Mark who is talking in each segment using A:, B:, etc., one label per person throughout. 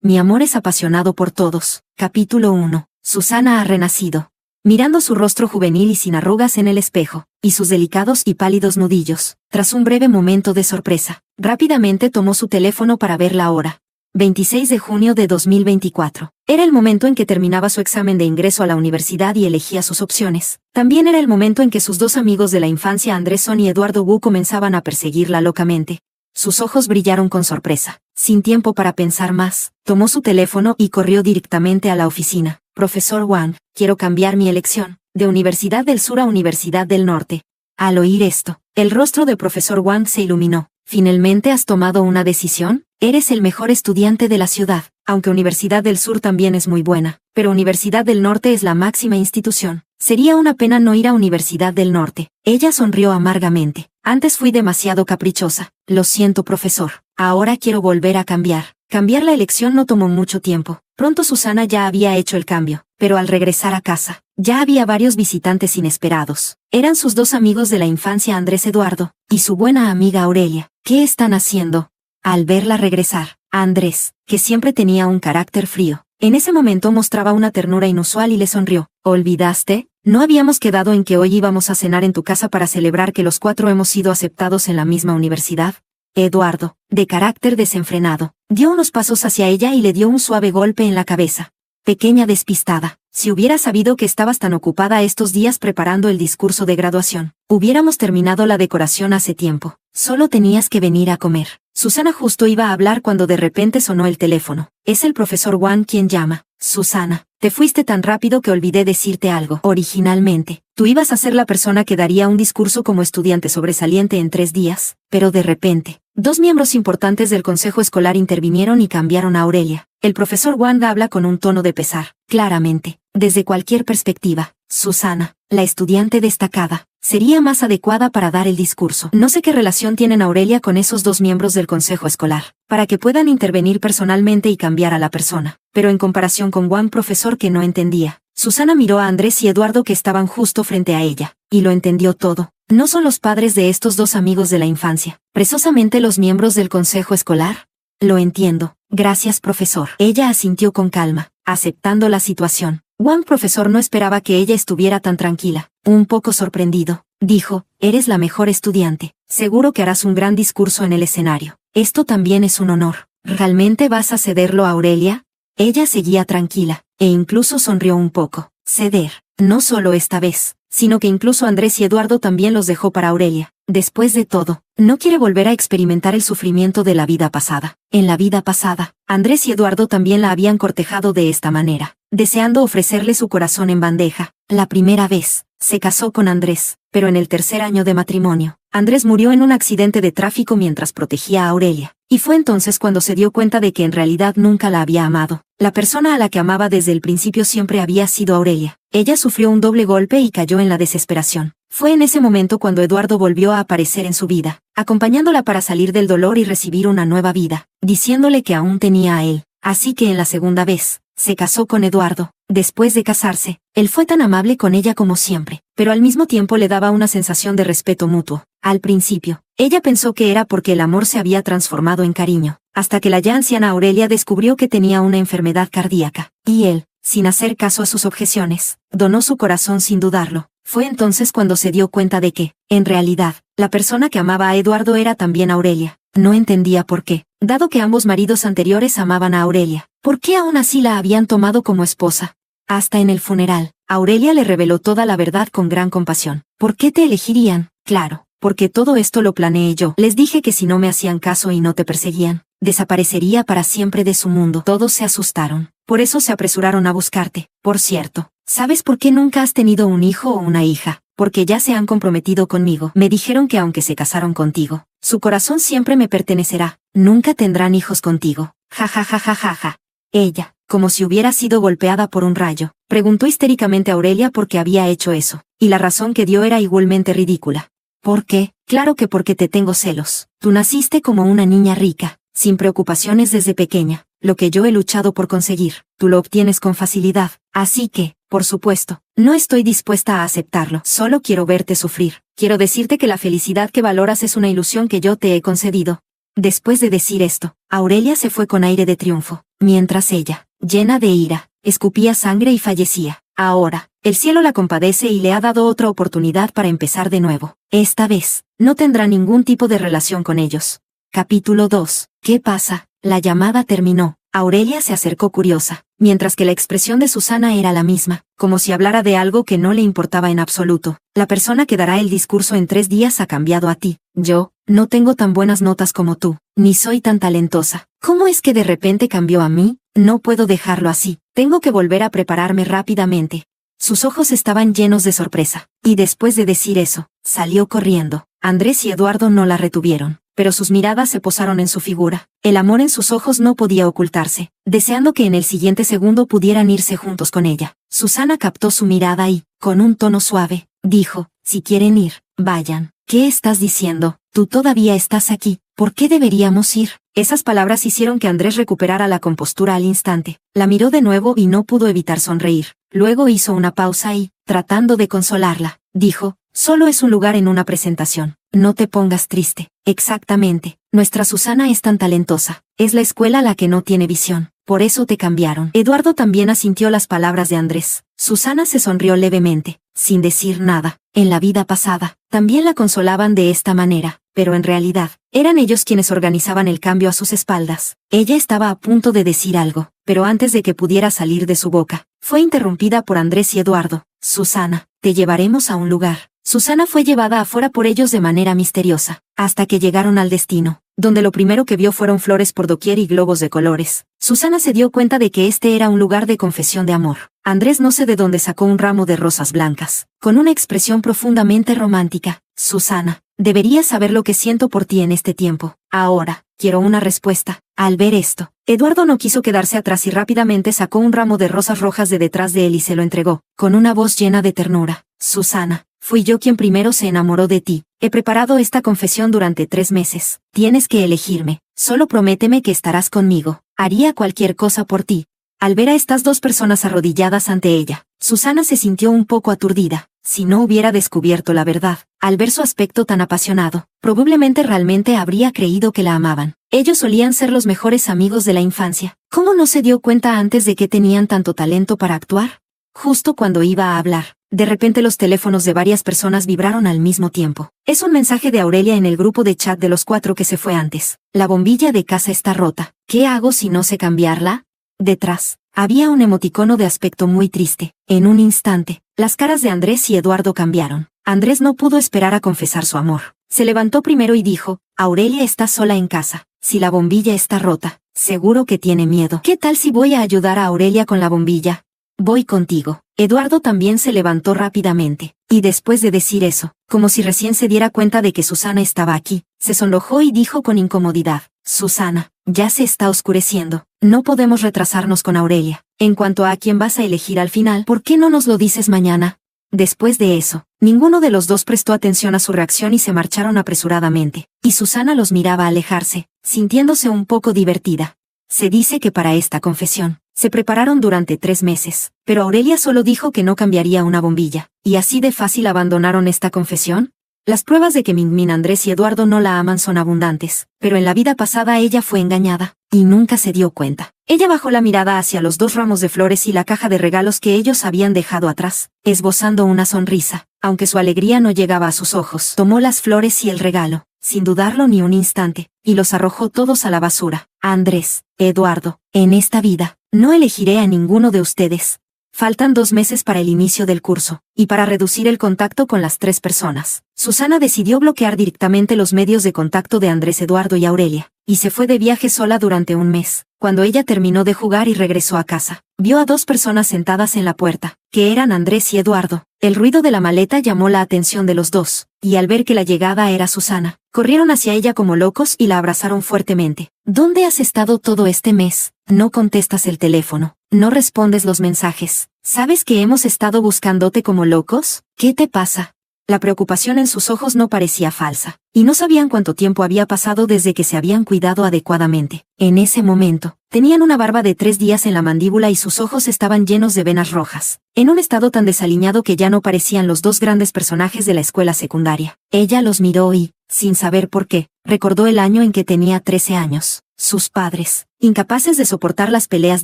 A: Mi amor es apasionado por todos. Capítulo 1. Susana ha renacido. Mirando su rostro juvenil y sin arrugas en el espejo, y sus delicados y pálidos nudillos, tras un breve momento de sorpresa, rápidamente tomó su teléfono para ver la hora. 26 de junio de 2024. Era el momento en que terminaba su examen de ingreso a la universidad y elegía sus opciones. También era el momento en que sus dos amigos de la infancia Andrésson y Eduardo Wu comenzaban a perseguirla locamente. Sus ojos brillaron con sorpresa. Sin tiempo para pensar más, tomó su teléfono y corrió directamente a la oficina. Profesor Wang, quiero cambiar mi elección, de Universidad del Sur a Universidad del Norte. Al oír esto, el rostro del profesor Wang se iluminó. ¿Finalmente has tomado una decisión? Eres el mejor estudiante de la ciudad, aunque Universidad del Sur también es muy buena, pero Universidad del Norte es la máxima institución. Sería una pena no ir a Universidad del Norte. Ella sonrió amargamente. Antes fui demasiado caprichosa. Lo siento, profesor. Ahora quiero volver a cambiar. Cambiar la elección no tomó mucho tiempo. Pronto Susana ya había hecho el cambio, pero al regresar a casa, ya había varios visitantes inesperados. Eran sus dos amigos de la infancia Andrés Eduardo, y su buena amiga Aurelia. ¿Qué están haciendo? Al verla regresar, a Andrés, que siempre tenía un carácter frío, en ese momento mostraba una ternura inusual y le sonrió. ¿Olvidaste? ¿No habíamos quedado en que hoy íbamos a cenar en tu casa para celebrar que los cuatro hemos sido aceptados en la misma universidad? Eduardo, de carácter desenfrenado, dio unos pasos hacia ella y le dio un suave golpe en la cabeza. Pequeña despistada, si hubiera sabido que estabas tan ocupada estos días preparando el discurso de graduación, hubiéramos terminado la decoración hace tiempo. Solo tenías que venir a comer. Susana justo iba a hablar cuando de repente sonó el teléfono. Es el profesor Wang quien llama. Susana, te fuiste tan rápido que olvidé decirte algo. Originalmente, tú ibas a ser la persona que daría un discurso como estudiante sobresaliente en 3 días, pero de repente, 2 miembros importantes del consejo escolar intervinieron y cambiaron a Aurelia. El profesor Wang habla con un tono de pesar. Claramente, desde cualquier perspectiva, Susana, la estudiante destacada, sería más adecuada para dar el discurso. No sé qué relación tienen Aurelia con esos 2 miembros del consejo escolar, para que puedan intervenir personalmente y cambiar a la persona. Pero en comparación con Wang, profesor que no entendía, Susana miró a Andrés y Eduardo que estaban justo frente a ella, y lo entendió todo. ¿No son los padres de estos 2 amigos de la infancia, precisamente los miembros del consejo escolar? Lo entiendo. Gracias, profesor. Ella asintió con calma, aceptando la situación. Wang, profesor, no esperaba que ella estuviera tan tranquila. Un poco sorprendido, dijo, eres la mejor estudiante. Seguro que harás un gran discurso en el escenario. Esto también es un honor. ¿Realmente vas a cederlo a Aurelia? Ella seguía tranquila, e incluso sonrió un poco. Ceder, no solo esta vez, sino que incluso Andrés y Eduardo también los dejó para Aurelia. Después de todo, no quiere volver a experimentar el sufrimiento de la vida pasada. En la vida pasada, Andrés y Eduardo también la habían cortejado de esta manera, deseando ofrecerle su corazón en bandeja. La primera vez, se casó con Andrés, pero en el tercer año de matrimonio, Andrés murió en un accidente de tráfico mientras protegía a Aurelia. Y fue entonces cuando se dio cuenta de que en realidad nunca la había amado. La persona a la que amaba desde el principio siempre había sido Aurelia. Ella sufrió un doble golpe y cayó en la desesperación. Fue en ese momento cuando Eduardo volvió a aparecer en su vida, acompañándola para salir del dolor y recibir una nueva vida, diciéndole que aún tenía a él. Así que en la segunda vez, se casó con Eduardo. Después de casarse, él fue tan amable con ella como siempre, pero al mismo tiempo le daba una sensación de respeto mutuo. Al principio, ella pensó que era porque el amor se había transformado en cariño, hasta que la ya anciana Aurelia descubrió que tenía una enfermedad cardíaca, y él, sin hacer caso a sus objeciones, donó su corazón sin dudarlo. Fue entonces cuando se dio cuenta de que, en realidad, la persona que amaba a Eduardo era también Aurelia. No entendía por qué, dado que ambos maridos anteriores amaban a Aurelia, ¿por qué aún así la habían tomado como esposa? Hasta en el funeral, Aurelia le reveló toda la verdad con gran compasión. ¿Por qué te elegirían? Claro, porque todo esto lo planeé yo. Les dije que si no me hacían caso y no te perseguían, desaparecería para siempre de su mundo. Todos se asustaron, por eso se apresuraron a buscarte. Por cierto, ¿sabes por qué nunca has tenido un hijo o una hija? Porque ya se han comprometido conmigo. Me dijeron que aunque se casaron contigo, su corazón siempre me pertenecerá. Nunca tendrán hijos contigo. Ja ja ja ja ja ja. Ella, como si hubiera sido golpeada por un rayo, preguntó histéricamente a Aurelia por qué había hecho eso, y la razón que dio era igualmente ridícula. ¿Por qué? Claro que porque te tengo celos. Tú naciste como una niña rica, sin preocupaciones desde pequeña. Lo que yo he luchado por conseguir, tú lo obtienes con facilidad. Así que, por supuesto, no estoy dispuesta a aceptarlo. Solo quiero verte sufrir. Quiero decirte que la felicidad que valoras es una ilusión que yo te he concedido. Después de decir esto, Aurelia se fue con aire de triunfo, mientras ella, llena de ira, escupía sangre y fallecía. Ahora, el cielo la compadece y le ha dado otra oportunidad para empezar de nuevo. Esta vez, no tendrá ningún tipo de relación con ellos. Capítulo 2. ¿Qué pasa? La llamada terminó. Aurelia se acercó curiosa, mientras que la expresión de Susana era la misma, como si hablara de algo que no le importaba en absoluto. La persona que dará el discurso en 3 días ha cambiado a ti. Yo, no tengo tan buenas notas como tú, ni soy tan talentosa. ¿Cómo es que de repente cambió a mí? No puedo dejarlo así. Tengo que volver a prepararme rápidamente. Sus ojos estaban llenos de sorpresa, y después de decir eso, salió corriendo. Andrés y Eduardo no la retuvieron, pero sus miradas se posaron en su figura. El amor en sus ojos no podía ocultarse, deseando que en el siguiente segundo pudieran irse juntos con ella. Susana captó su mirada y, con un tono suave, dijo, si quieren ir, vayan. ¿Qué estás diciendo? Tú todavía estás aquí. ¿Por qué deberíamos ir? Esas palabras hicieron que Andrés recuperara la compostura al instante. La miró de nuevo y no pudo evitar sonreír. Luego hizo una pausa y, tratando de consolarla, dijo, solo es un lugar en una presentación. No te pongas triste. Exactamente. Nuestra Susana es tan talentosa. Es la escuela la que no tiene visión. Por eso te cambiaron. Eduardo también asintió las palabras de Andrés. Susana se sonrió levemente, sin decir nada. En la vida pasada, también la consolaban de esta manera, pero en realidad, eran ellos quienes organizaban el cambio a sus espaldas. Ella estaba a punto de decir algo, pero antes de que pudiera salir de su boca, fue interrumpida por Andrés y Eduardo. Susana, te llevaremos a un lugar. Susana fue llevada afuera por ellos de manera misteriosa, hasta que llegaron al destino, donde lo primero que vio fueron flores por doquier y globos de colores. Susana se dio cuenta de que este era un lugar de confesión de amor. Andrés no sé de dónde sacó un ramo de rosas blancas, con una expresión profundamente romántica. Susana, deberías saber lo que siento por ti en este tiempo. Ahora, quiero una respuesta. Al ver esto, Eduardo no quiso quedarse atrás y rápidamente sacó un ramo de rosas rojas de detrás de él y se lo entregó, con una voz llena de ternura. Susana, fui yo quien primero se enamoró de ti. He preparado esta confesión durante 3 meses. Tienes que elegirme. Solo prométeme que estarás conmigo. Haría cualquier cosa por ti. Al ver a estas 2 personas arrodilladas ante ella, Susana se sintió un poco aturdida. Si no hubiera descubierto la verdad, al ver su aspecto tan apasionado, probablemente realmente habría creído que la amaban. Ellos solían ser los mejores amigos de la infancia. ¿Cómo no se dio cuenta antes de que tenían tanto talento para actuar? Justo cuando iba a hablar, de repente los teléfonos de varias personas vibraron al mismo tiempo. Es un mensaje de Aurelia en el grupo de chat de los 4 que se fue antes. La bombilla de casa está rota. ¿Qué hago si no sé cambiarla? Detrás, había un emoticono de aspecto muy triste. En un instante, las caras de Andrés y Eduardo cambiaron. Andrés no pudo esperar a confesar su amor. Se levantó primero y dijo, Aurelia está sola en casa. Si la bombilla está rota, seguro que tiene miedo. ¿Qué tal si voy a ayudar a Aurelia con la bombilla? Voy contigo. Eduardo también se levantó rápidamente, y después de decir eso, como si recién se diera cuenta de que Susana estaba aquí, se sonrojó y dijo con incomodidad, Susana, ya se está oscureciendo, no podemos retrasarnos con Aurelia. En cuanto a quién vas a elegir al final, ¿por qué no nos lo dices mañana? Después de eso, ninguno de los 2 prestó atención a su reacción y se marcharon apresuradamente, y Susana los miraba alejarse, sintiéndose un poco divertida. Se dice que para esta confesión, se prepararon durante 3 meses, pero Aurelia solo dijo que no cambiaría una bombilla, y así de fácil abandonaron esta confesión. Las pruebas de que Min, Andrés y Eduardo no la aman son abundantes, pero en la vida pasada ella fue engañada, y nunca se dio cuenta. Ella bajó la mirada hacia los 2 ramos de flores y la caja de regalos que ellos habían dejado atrás, esbozando una sonrisa, aunque su alegría no llegaba a sus ojos. Tomó las flores y el regalo, sin dudarlo ni un instante, y los arrojó todos a la basura. Andrés, Eduardo, en esta vida, no elegiré a ninguno de ustedes. Faltan 2 meses para el inicio del curso, y para reducir el contacto con las 3 personas, Susana decidió bloquear directamente los medios de contacto de Andrés, Eduardo y Aurelia, y se fue de viaje sola durante 1 mes. Cuando ella terminó de jugar y regresó a casa, vio a 2 personas sentadas en la puerta, que eran Andrés y Eduardo. El ruido de la maleta llamó la atención de los 2, y al ver que la llegada era Susana, corrieron hacia ella como locos y la abrazaron fuertemente. ¿Dónde has estado todo este mes? No contestas el teléfono, no respondes los mensajes. ¿Sabes que hemos estado buscándote como locos? ¿Qué te pasa? La preocupación en sus ojos no parecía falsa, y no sabían cuánto tiempo había pasado desde que se habían cuidado adecuadamente. En ese momento, tenían una barba de 3 días en la mandíbula y sus ojos estaban llenos de venas rojas, en un estado tan desaliñado que ya no parecían los 2 grandes personajes de la escuela secundaria. Ella los miró y, sin saber por qué, recordó el año en que tenía 13 años. Sus padres, incapaces de soportar las peleas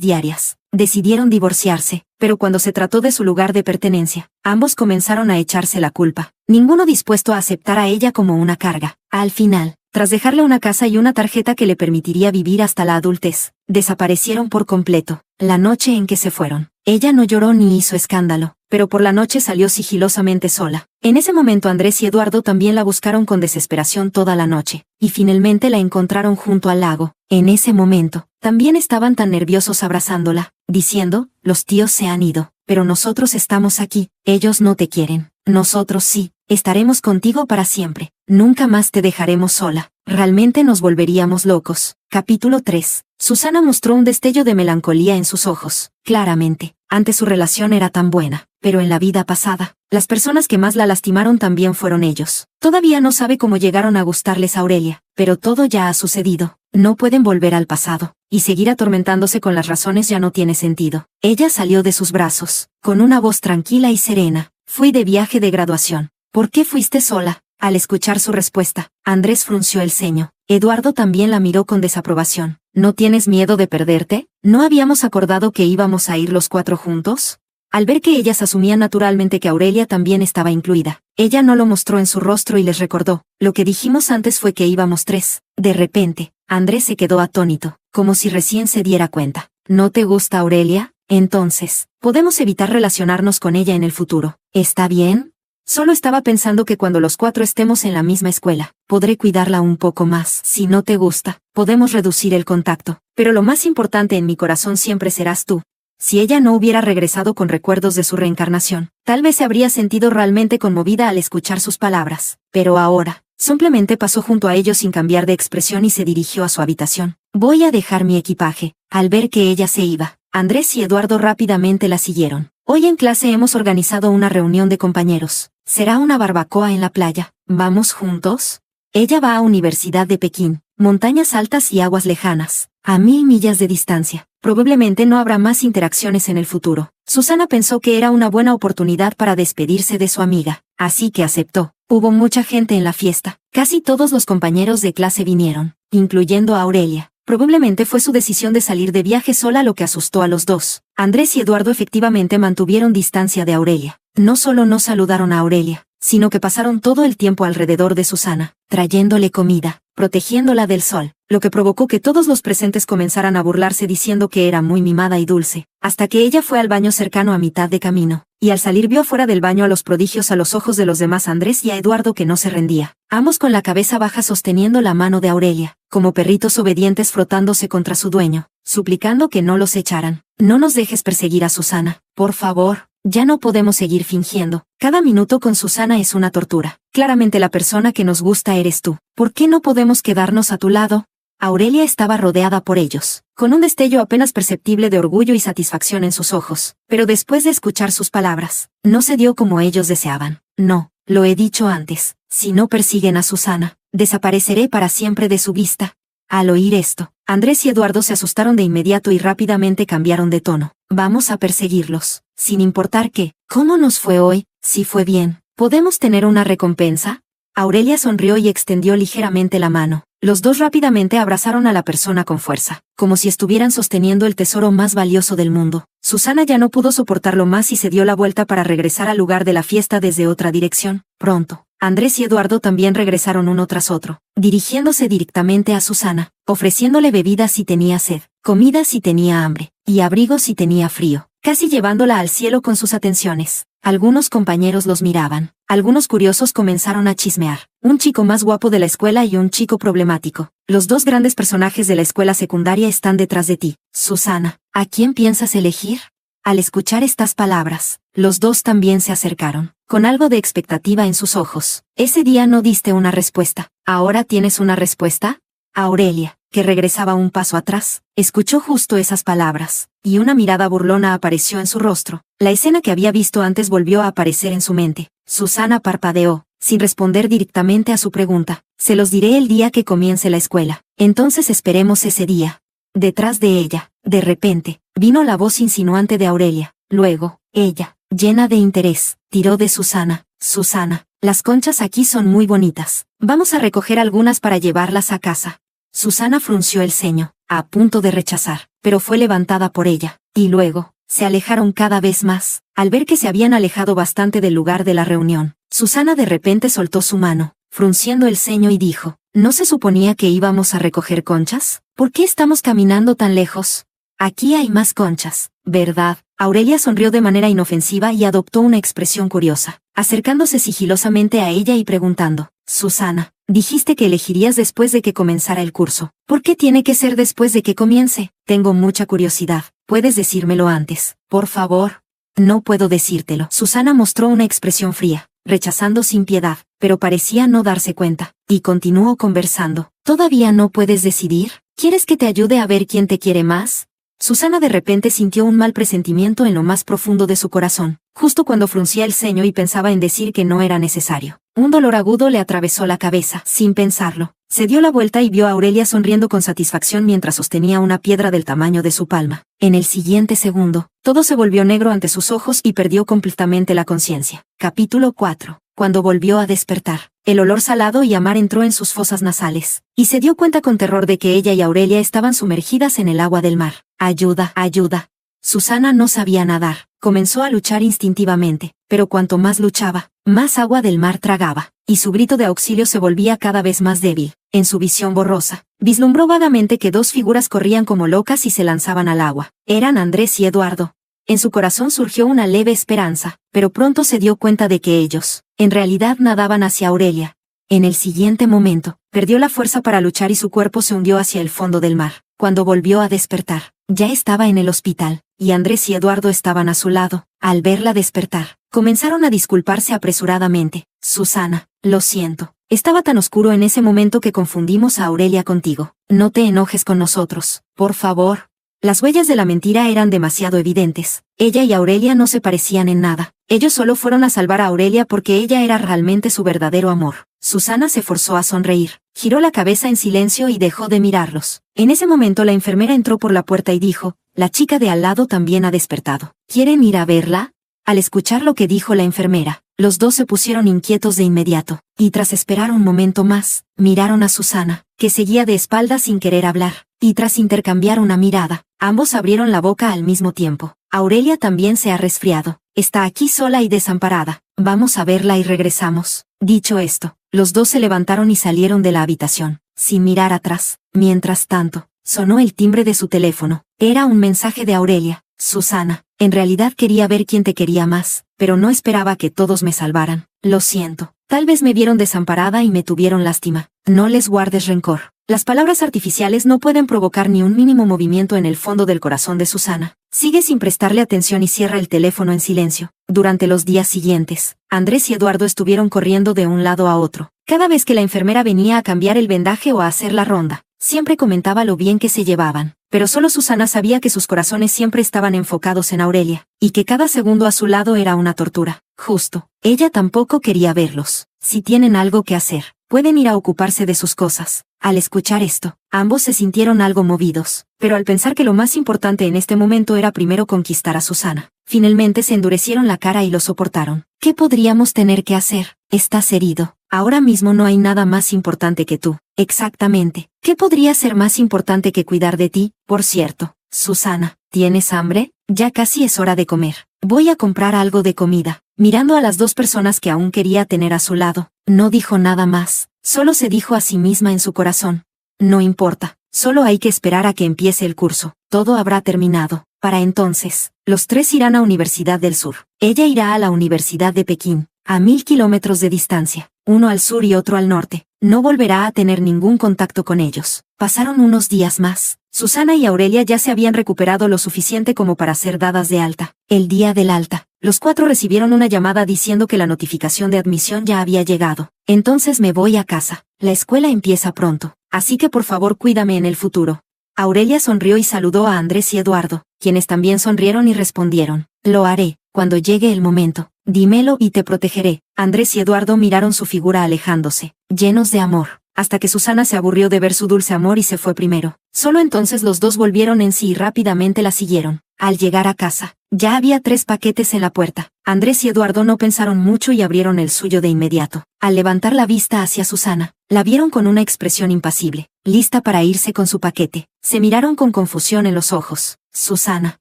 A: diarias, decidieron divorciarse, pero cuando se trató de su lugar de pertenencia, ambos comenzaron a echarse la culpa, ninguno dispuesto a aceptar a ella como una carga. Al final, tras dejarle una casa y una tarjeta que le permitiría vivir hasta la adultez, desaparecieron por completo. La noche en que se fueron, ella no lloró ni hizo escándalo, pero por la noche salió sigilosamente sola. En ese momento Andrés y Eduardo también la buscaron con desesperación toda la noche, y finalmente la encontraron junto al lago. En ese momento, también estaban tan nerviosos abrazándola, diciendo, los tíos se han ido, pero nosotros estamos aquí, ellos no te quieren, nosotros sí, estaremos contigo para siempre, nunca más te dejaremos sola, realmente nos volveríamos locos. Capítulo 3. Susana mostró un destello de melancolía en sus ojos. Claramente, antes su relación era tan buena, pero en la vida pasada, las personas que más la lastimaron también fueron ellos. Todavía no sabe cómo llegaron a gustarles a Aurelia, pero todo ya ha sucedido. No pueden volver al pasado, y seguir atormentándose con las razones ya no tiene sentido. Ella salió de sus brazos, con una voz tranquila y serena. Fui de viaje de graduación. ¿Por qué fuiste sola? Al escuchar su respuesta, Andrés frunció el ceño. Eduardo también la miró con desaprobación. ¿No tienes miedo de perderte? ¿No habíamos acordado que íbamos a ir los 4 juntos? Al ver que ellas asumían naturalmente que Aurelia también estaba incluida, ella no lo mostró en su rostro y les recordó, lo que dijimos antes fue que íbamos 3. De repente, Andrés se quedó atónito, como si recién se diera cuenta. ¿No te gusta Aurelia? Entonces, podemos evitar relacionarnos con ella en el futuro. ¿Está bien? Solo estaba pensando que cuando los 4 estemos en la misma escuela, podré cuidarla un poco más. Si no te gusta, podemos reducir el contacto, pero lo más importante en mi corazón siempre serás tú. Si ella no hubiera regresado con recuerdos de su reencarnación, tal vez se habría sentido realmente conmovida al escuchar sus palabras, pero ahora, simplemente pasó junto a ellos sin cambiar de expresión y se dirigió a su habitación. Voy a dejar mi equipaje. Al ver que ella se iba, Andrés y Eduardo rápidamente la siguieron. Hoy en clase hemos organizado una reunión de compañeros. Será una barbacoa en la playa. ¿Vamos juntos? Ella va a Universidad de Pekín, montañas altas y aguas lejanas, a 1000 millas de distancia. Probablemente no habrá más interacciones en el futuro. Susana pensó que era una buena oportunidad para despedirse de su amiga, así que aceptó. Hubo mucha gente en la fiesta. Casi todos los compañeros de clase vinieron, incluyendo a Aurelia. Probablemente fue su decisión de salir de viaje sola lo que asustó a los dos. Andrés y Eduardo efectivamente mantuvieron distancia de Aurelia. No solo no saludaron a Aurelia, sino que pasaron todo el tiempo alrededor de Susana, trayéndole comida, protegiéndola del sol, lo que provocó que todos los presentes comenzaran a burlarse diciendo que era muy mimada y dulce, hasta que ella fue al baño cercano a mitad de camino, y al salir vio fuera del baño a los prodigios a los ojos de los demás Andrés y a Eduardo que no se rendía, ambos con la cabeza baja sosteniendo la mano de Aurelia, como perritos obedientes frotándose contra su dueño, suplicando que no los echaran. No nos dejes perseguir a Susana, por favor. Ya no podemos seguir fingiendo. Cada minuto con Susana es una tortura. Claramente la persona que nos gusta eres tú. ¿Por qué no podemos quedarnos a tu lado? Aurelia estaba rodeada por ellos, con un destello apenas perceptible de orgullo y satisfacción en sus ojos. Pero después de escuchar sus palabras, no se dio como ellos deseaban. No, lo he dicho antes. Si no persiguen a Susana, desapareceré para siempre de su vista. Al oír esto, Andrés y Eduardo se asustaron de inmediato y rápidamente cambiaron de tono. Vamos a perseguirlos, sin importar qué. ¿Cómo nos fue hoy? Si fue bien, ¿podemos tener una recompensa? Aurelia sonrió y extendió ligeramente la mano. Los dos rápidamente abrazaron a la persona con fuerza, como si estuvieran sosteniendo el tesoro más valioso del mundo. Susana ya no pudo soportarlo más y se dio la vuelta para regresar al lugar de la fiesta desde otra dirección. Pronto, Andrés y Eduardo también regresaron uno tras otro, dirigiéndose directamente a Susana, ofreciéndole bebidas si tenía sed, comida si tenía hambre, y abrigo si tenía frío, casi llevándola al cielo con sus atenciones. Algunos compañeros los miraban, algunos curiosos comenzaron a chismear. Un chico más guapo de la escuela y un chico problemático. Los dos grandes personajes de la escuela secundaria están detrás de ti. Susana, ¿a quién piensas elegir? Al escuchar estas palabras, los dos también se acercaron, con algo de expectativa en sus ojos. Ese día no diste una respuesta. ¿Ahora tienes una respuesta? Aurelia, que regresaba un paso atrás, escuchó justo esas palabras, y una mirada burlona apareció en su rostro. La escena que había visto antes volvió a aparecer en su mente. Susana parpadeó, sin responder directamente a su pregunta. Se los diré el día que comience la escuela. Entonces esperemos ese día. Detrás de ella, de repente, vino la voz insinuante de Aurelia. Luego, ella, llena de interés, tiró de Susana. Susana, Las conchas aquí son muy bonitas. Vamos a recoger algunas para llevarlas a casa. Susana frunció el ceño, a punto de rechazar, pero fue levantada por ella, y luego, se alejaron cada vez más. Al ver que se habían alejado bastante del lugar de la reunión, Susana de repente soltó su mano, frunciendo el ceño y dijo, ¿no se suponía que íbamos a recoger conchas? ¿Por qué estamos caminando tan lejos? Aquí hay más conchas, ¿verdad? Aurelia sonrió de manera inofensiva y adoptó una expresión curiosa, acercándose sigilosamente a ella y preguntando, Susana, dijiste que elegirías después de que comenzara el curso. ¿Por qué tiene que ser después de que comience? Tengo mucha curiosidad. ¿Puedes decírmelo antes, por favor? No puedo decírtelo. Susana mostró una expresión fría, rechazando sin piedad, pero parecía no darse cuenta, y continuó conversando. ¿Todavía no puedes decidir? ¿Quieres que te ayude a ver quién te quiere más? Susana de repente sintió un mal presentimiento en lo más profundo de su corazón, justo cuando fruncía el ceño y pensaba en decir que no era necesario. Un dolor agudo le atravesó la cabeza. Sin pensarlo, se dio la vuelta y vio a Aurelia sonriendo con satisfacción mientras sostenía una piedra del tamaño de su palma. En el siguiente segundo, todo se volvió negro ante sus ojos y perdió completamente la conciencia. Capítulo 4. Cuando volvió a despertar, el olor salado y a mar entró en sus fosas nasales, y se dio cuenta con terror de que ella y Aurelia estaban sumergidas en el agua del mar. ¡Ayuda, ayuda! Susana no sabía nadar, comenzó a luchar instintivamente, pero cuanto más luchaba, más agua del mar tragaba, y su grito de auxilio se volvía cada vez más débil. En su visión borrosa, vislumbró vagamente que dos figuras corrían como locas y se lanzaban al agua. Eran Andrés y Eduardo. En su corazón surgió una leve esperanza, pero pronto se dio cuenta de que ellos, en realidad, nadaban hacia Aurelia. En el siguiente momento, perdió la fuerza para luchar y su cuerpo se hundió hacia el fondo del mar. Cuando volvió a despertar, ya estaba en el hospital, y Andrés y Eduardo estaban a su lado. Al verla despertar, comenzaron a disculparse apresuradamente. Susana, lo siento. Estaba tan oscuro en ese momento que confundimos a Aurelia contigo. No te enojes con nosotros, por favor. Las huellas de la mentira eran demasiado evidentes. Ella y Aurelia no se parecían en nada. Ellos solo fueron a salvar a Aurelia porque ella era realmente su verdadero amor. Susana se forzó a sonreír, giró la cabeza en silencio y dejó de mirarlos. En ese momento la enfermera entró por la puerta y dijo, la chica de al lado también ha despertado. ¿Quieren ir a verla? Al escuchar lo que dijo la enfermera, los dos se pusieron inquietos de inmediato, y tras esperar un momento más, miraron a Susana, que seguía de espaldas sin querer hablar, y tras intercambiar una mirada, ambos abrieron la boca al mismo tiempo. Aurelia también se ha resfriado, está aquí sola y desamparada, vamos a verla y regresamos. Dicho esto, los dos se levantaron y salieron de la habitación, sin mirar atrás. Mientras tanto, sonó el timbre de su teléfono. Era un mensaje de Aurelia. Susana, en realidad quería ver quién te quería más, pero no esperaba que todos me salvaran. Lo siento. Tal vez me vieron desamparada y me tuvieron lástima. No les guardes rencor. Las palabras artificiales no pueden provocar ni un mínimo movimiento en el fondo del corazón de Susana. Sigue sin prestarle atención y cierra el teléfono en silencio. Durante los días siguientes, Andrés y Eduardo estuvieron corriendo de un lado a otro. Cada vez que la enfermera venía a cambiar el vendaje o a hacer la ronda, siempre comentaba lo bien que se llevaban. Pero solo Susana sabía que sus corazones siempre estaban enfocados en Aurelia, y que cada segundo a su lado era una tortura. Justo. Ella tampoco quería verlos. Si tienen algo que hacer, pueden ir a ocuparse de sus cosas. Al escuchar esto, ambos se sintieron algo movidos, pero al pensar que lo más importante en este momento era primero conquistar a Susana, finalmente se endurecieron la cara y lo soportaron. ¿Qué podríamos tener que hacer? Estás herido. Ahora mismo no hay nada más importante que tú. Exactamente. ¿Qué podría ser más importante que cuidar de ti? Por cierto, Susana, ¿tienes hambre? Ya casi es hora de comer. Voy a comprar algo de comida. Mirando a las dos personas que aún quería tener a su lado, no dijo nada más. Solo se dijo a sí misma en su corazón. No importa, solo hay que esperar a que empiece el curso. Todo habrá terminado. Para entonces, los tres irán a Universidad del Sur. Ella irá a la Universidad de Pekín, a 1000 kilómetros de distancia, uno al sur y otro al norte. No volverá a tener ningún contacto con ellos. Pasaron unos días más. Susana y Aurelia ya se habían recuperado lo suficiente como para ser dadas de alta. El día del alta, los cuatro recibieron una llamada diciendo que la notificación de admisión ya había llegado. Entonces me voy a casa. La escuela empieza pronto, así que por favor cuídame en el futuro. Aurelia sonrió y saludó a Andrés y Eduardo, quienes también sonrieron y respondieron. Lo haré, cuando llegue el momento. Dímelo y te protegeré. Andrés y Eduardo miraron su figura alejándose, llenos de amor, hasta que Susana se aburrió de ver su dulce amor y se fue primero. Solo entonces los dos volvieron en sí y rápidamente la siguieron. Al llegar a casa, Ya había 3 paquetes en la puerta. Andrés y Eduardo no pensaron mucho y abrieron el suyo de inmediato. Al levantar la vista hacia Susana, la vieron con una expresión impasible, lista para irse con su paquete. Se miraron con confusión en los ojos. Susana,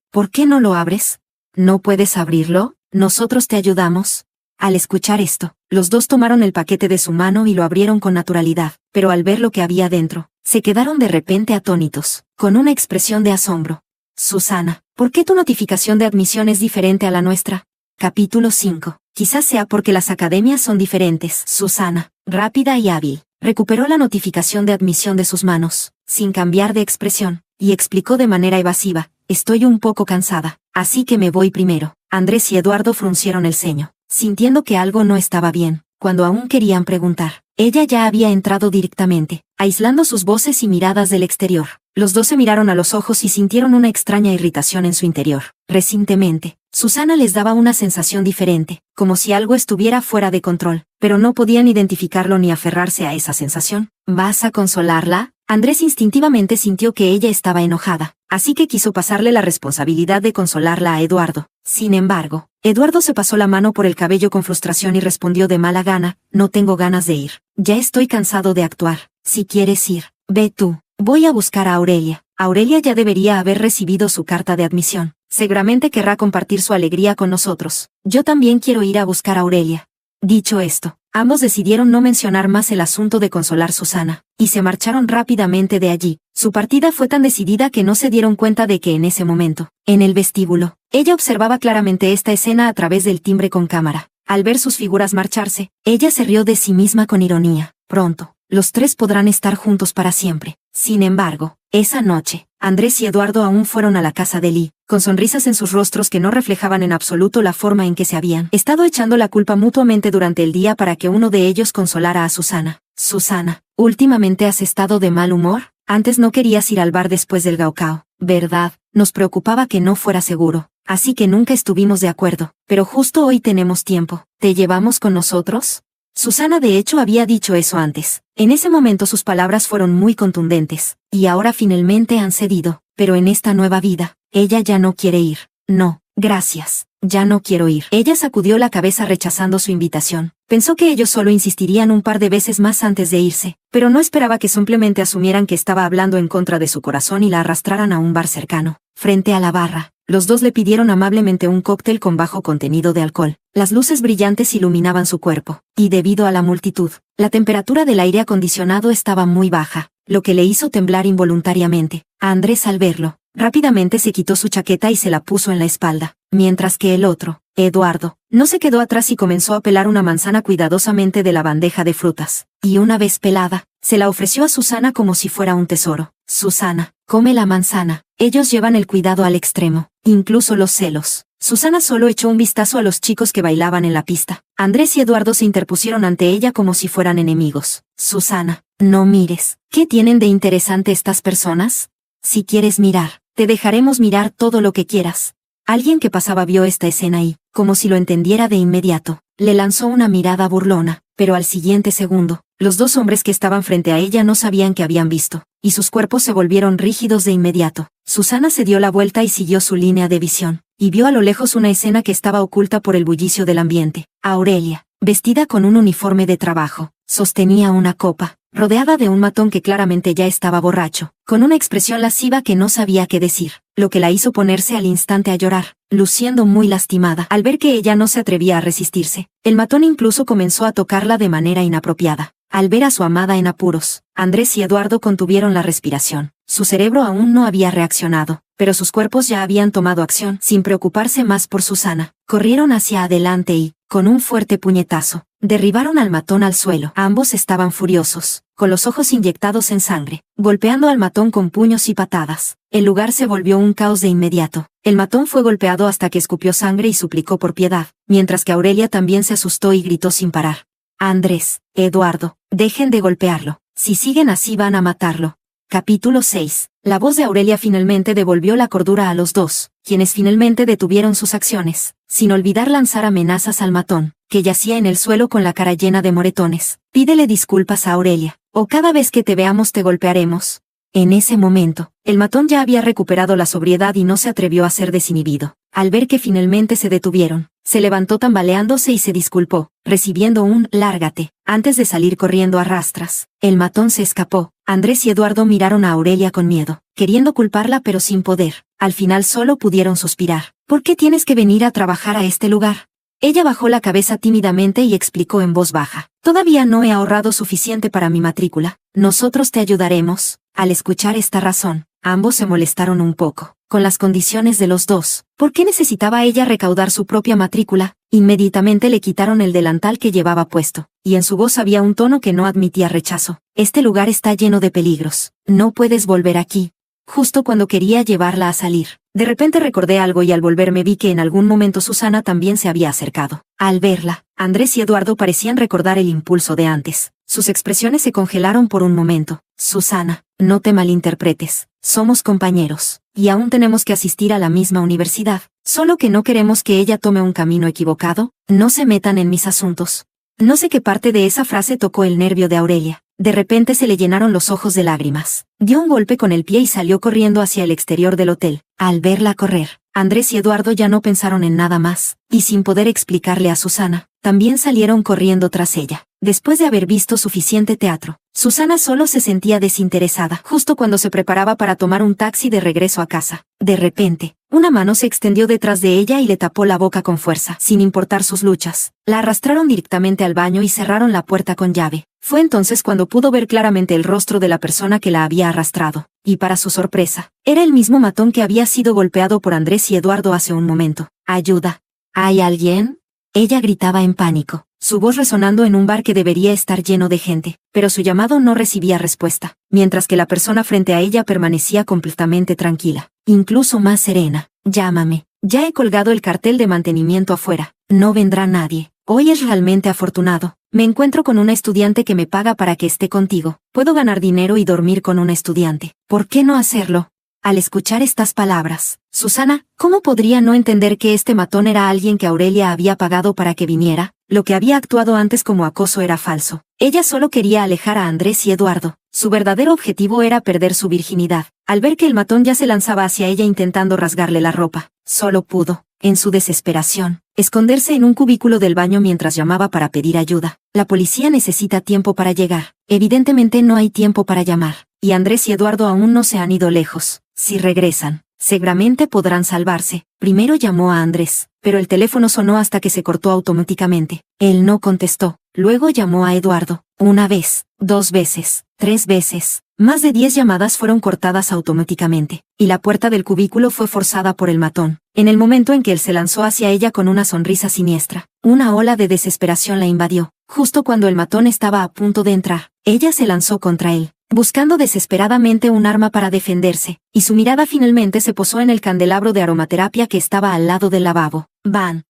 A: ¿por qué no lo abres? ¿No puedes abrirlo? Nosotros te ayudamos. Al escuchar esto, los dos tomaron el paquete de su mano y lo abrieron con naturalidad, pero al ver lo que había dentro, se quedaron de repente atónitos, con una expresión de asombro. Susana, ¿por qué tu notificación de admisión es diferente a la nuestra? Capítulo 5. Quizás sea porque las academias son diferentes. Susana, rápida y hábil, recuperó la notificación de admisión de sus manos, sin cambiar de expresión, y explicó de manera evasiva, estoy un poco cansada, así que me voy primero. Andrés y Eduardo fruncieron el ceño, sintiendo que algo no estaba bien, cuando aún querían preguntar. Ella ya había entrado directamente, aislando sus voces y miradas del exterior. Los dos se miraron a los ojos y sintieron una extraña irritación en su interior. Recientemente, Susana les daba una sensación diferente, como si algo estuviera fuera de control, pero no podían identificarlo ni aferrarse a esa sensación. ¿Vas a consolarla? Andrés instintivamente sintió que ella estaba enojada, así que quiso pasarle la responsabilidad de consolarla a Eduardo. Sin embargo, Eduardo se pasó la mano por el cabello con frustración y respondió de mala gana, no tengo ganas de ir. Ya estoy cansado de actuar. Si quieres ir, ve tú. Voy a buscar a Aurelia. Aurelia ya debería haber recibido su carta de admisión. Seguramente querrá compartir su alegría con nosotros. Yo también quiero ir a buscar a Aurelia. Dicho esto, ambos decidieron no mencionar más el asunto de consolar a Susana, y se marcharon rápidamente de allí. Su partida fue tan decidida que no se dieron cuenta de que en ese momento, en el vestíbulo, ella observaba claramente esta escena a través del timbre con cámara. Al ver sus figuras marcharse, ella se rió de sí misma con ironía. Pronto, los 3 podrán estar juntos para siempre. Sin embargo, esa noche, Andrés y Eduardo aún fueron a la casa de Lee, con sonrisas en sus rostros que no reflejaban en absoluto la forma en que se habían estado echando la culpa mutuamente durante el día para que uno de ellos consolara a Susana. Susana, ¿últimamente has estado de mal humor? Antes no querías ir al bar después del gaokao, ¿verdad? Nos preocupaba que no fuera seguro, así que nunca estuvimos de acuerdo, pero justo hoy tenemos tiempo. ¿Te llevamos con nosotros? Susana de hecho había dicho eso antes. En ese momento sus palabras fueron muy contundentes, y ahora finalmente han cedido, pero en esta nueva vida, ella ya no quiere ir. No, gracias, ya no quiero ir. Ella sacudió la cabeza rechazando su invitación. Pensó que ellos solo insistirían un par de veces más antes de irse, pero no esperaba que simplemente asumieran que estaba hablando en contra de su corazón y la arrastraran a un bar cercano. Frente a la barra, los dos le pidieron amablemente un cóctel con bajo contenido de alcohol. Las luces brillantes iluminaban su cuerpo, y debido a la multitud, la temperatura del aire acondicionado estaba muy baja, lo que le hizo temblar involuntariamente. A Andrés al verlo, rápidamente se quitó su chaqueta y se la puso en la espalda, mientras que el otro, Eduardo, no se quedó atrás y comenzó a pelar una manzana cuidadosamente de la bandeja de frutas, y una vez pelada, se la ofreció a Susana como si fuera un tesoro. Susana, come la manzana. Ellos llevan el cuidado al extremo, incluso los celos. Susana solo echó un vistazo a los chicos que bailaban en la pista. Andrés y Eduardo se interpusieron ante ella como si fueran enemigos. Susana, no mires. ¿Qué tienen de interesante estas personas? Si quieres mirar, te dejaremos mirar todo lo que quieras. Alguien que pasaba vio esta escena y, como si lo entendiera de inmediato, le lanzó una mirada burlona, pero al siguiente segundo, los 2 hombres que estaban frente a ella no sabían que habían visto, y sus cuerpos se volvieron rígidos de inmediato. Susana se dio la vuelta y siguió su línea de visión, y vio a lo lejos una escena que estaba oculta por el bullicio del ambiente. Aurelia, vestida con un uniforme de trabajo, sostenía una copa, rodeada de un matón que claramente ya estaba borracho, con una expresión lasciva que no sabía qué decir, lo que la hizo ponerse al instante a llorar, luciendo muy lastimada al ver que ella no se atrevía a resistirse. El matón incluso comenzó a tocarla de manera inapropiada. Al ver a su amada en apuros, Andrés y Eduardo contuvieron la respiración. Su cerebro aún no había reaccionado, pero sus cuerpos ya habían tomado acción. Sin preocuparse más por Susana, corrieron hacia adelante y, con un fuerte puñetazo, derribaron al matón al suelo. Ambos estaban furiosos, con los ojos inyectados en sangre, golpeando al matón con puños y patadas. El lugar se volvió un caos de inmediato. El matón fue golpeado hasta que escupió sangre y suplicó por piedad, mientras que Aurelia también se asustó y gritó sin parar. Andrés, Eduardo, dejen de golpearlo. Si siguen así van a matarlo. Capítulo 6. La voz de Aurelia finalmente devolvió la cordura a los dos, quienes finalmente detuvieron sus acciones, sin olvidar lanzar amenazas al matón, que yacía en el suelo con la cara llena de moretones. Pídele disculpas a Aurelia, o cada vez que te veamos te golpearemos. En ese momento, el matón ya había recuperado la sobriedad y no se atrevió a ser desinhibido. Al ver que finalmente se detuvieron, se levantó tambaleándose y se disculpó, recibiendo un «lárgate», antes de salir corriendo a rastras. El matón se escapó. Andrés y Eduardo miraron a Aurelia con miedo, queriendo culparla pero sin poder. Al final solo pudieron suspirar. «¿Por qué tienes que venir a trabajar a este lugar?». Ella bajó la cabeza tímidamente y explicó en voz baja. «Todavía no he ahorrado suficiente para mi matrícula. Nosotros te ayudaremos». Al escuchar esta razón, ambos se molestaron un poco, con las condiciones de los dos. ¿Por qué necesitaba ella recaudar su propia matrícula? Inmediatamente le quitaron el delantal que llevaba puesto, y en su voz había un tono que no admitía rechazo. «Este lugar está lleno de peligros. No puedes volver aquí». Justo cuando quería llevarla a salir, de repente recordé algo y al volverme vi que en algún momento Susana también se había acercado. Al verla, Andrés y Eduardo parecían recordar el impulso de antes. Sus expresiones se congelaron por un momento. «Susana, no te malinterpretes. Somos compañeros, y aún tenemos que asistir a la misma universidad. Solo que no queremos que ella tome un camino equivocado. No se metan en mis asuntos». No sé qué parte de esa frase tocó el nervio de Aurelia. De repente se le llenaron los ojos de lágrimas. Dio un golpe con el pie y salió corriendo hacia el exterior del hotel. Al verla correr, Andrés y Eduardo ya no pensaron en nada más, y sin poder explicarle a Susana, también salieron corriendo tras ella. Después de haber visto suficiente teatro, Susana solo se sentía desinteresada. Justo cuando se preparaba para tomar un taxi de regreso a casa, de repente, una mano se extendió detrás de ella y le tapó la boca con fuerza, sin importar sus luchas. La arrastraron directamente al baño y cerraron la puerta con llave. Fue entonces cuando pudo ver claramente el rostro de la persona que la había arrastrado, y para su sorpresa, era el mismo matón que había sido golpeado por Andrés y Eduardo hace un momento. «¡Ayuda! ¿Hay alguien?». Ella gritaba en pánico, su voz resonando en un bar que debería estar lleno de gente, pero su llamado no recibía respuesta, mientras que la persona frente a ella permanecía completamente tranquila, incluso más serena. «Llámame. Ya he colgado el cartel de mantenimiento afuera. No vendrá nadie. Hoy es realmente afortunado. Me encuentro con una estudiante que me paga para que esté contigo. Puedo ganar dinero y dormir con una estudiante. ¿Por qué no hacerlo?». Al escuchar estas palabras, Susana, ¿cómo podría no entender que este matón era alguien que Aurelia había pagado para que viniera? Lo que había actuado antes como acoso era falso. Ella solo quería alejar a Andrés y Eduardo. Su verdadero objetivo era perder su virginidad. Al ver que el matón ya se lanzaba hacia ella intentando rasgarle la ropa, solo pudo, en su desesperación, esconderse en un cubículo del baño mientras llamaba para pedir ayuda. La policía necesita tiempo para llegar. Evidentemente no hay tiempo para llamar, y Andrés y Eduardo aún no se han ido lejos. Si regresan, seguramente podrán salvarse. Primero llamó a Andrés, pero el teléfono sonó hasta que se cortó automáticamente. Él no contestó. Luego llamó a Eduardo. Una vez, 2 veces, 3 veces. Más de 10 llamadas fueron cortadas automáticamente, y la puerta del cubículo fue forzada por el matón. En el momento en que él se lanzó hacia ella con una sonrisa siniestra, una ola de desesperación la invadió. Justo cuando el matón estaba a punto de entrar, ella se lanzó contra él, buscando desesperadamente un arma para defenderse, y su mirada finalmente se posó en el candelabro de aromaterapia que estaba al lado del lavabo. ¡Van!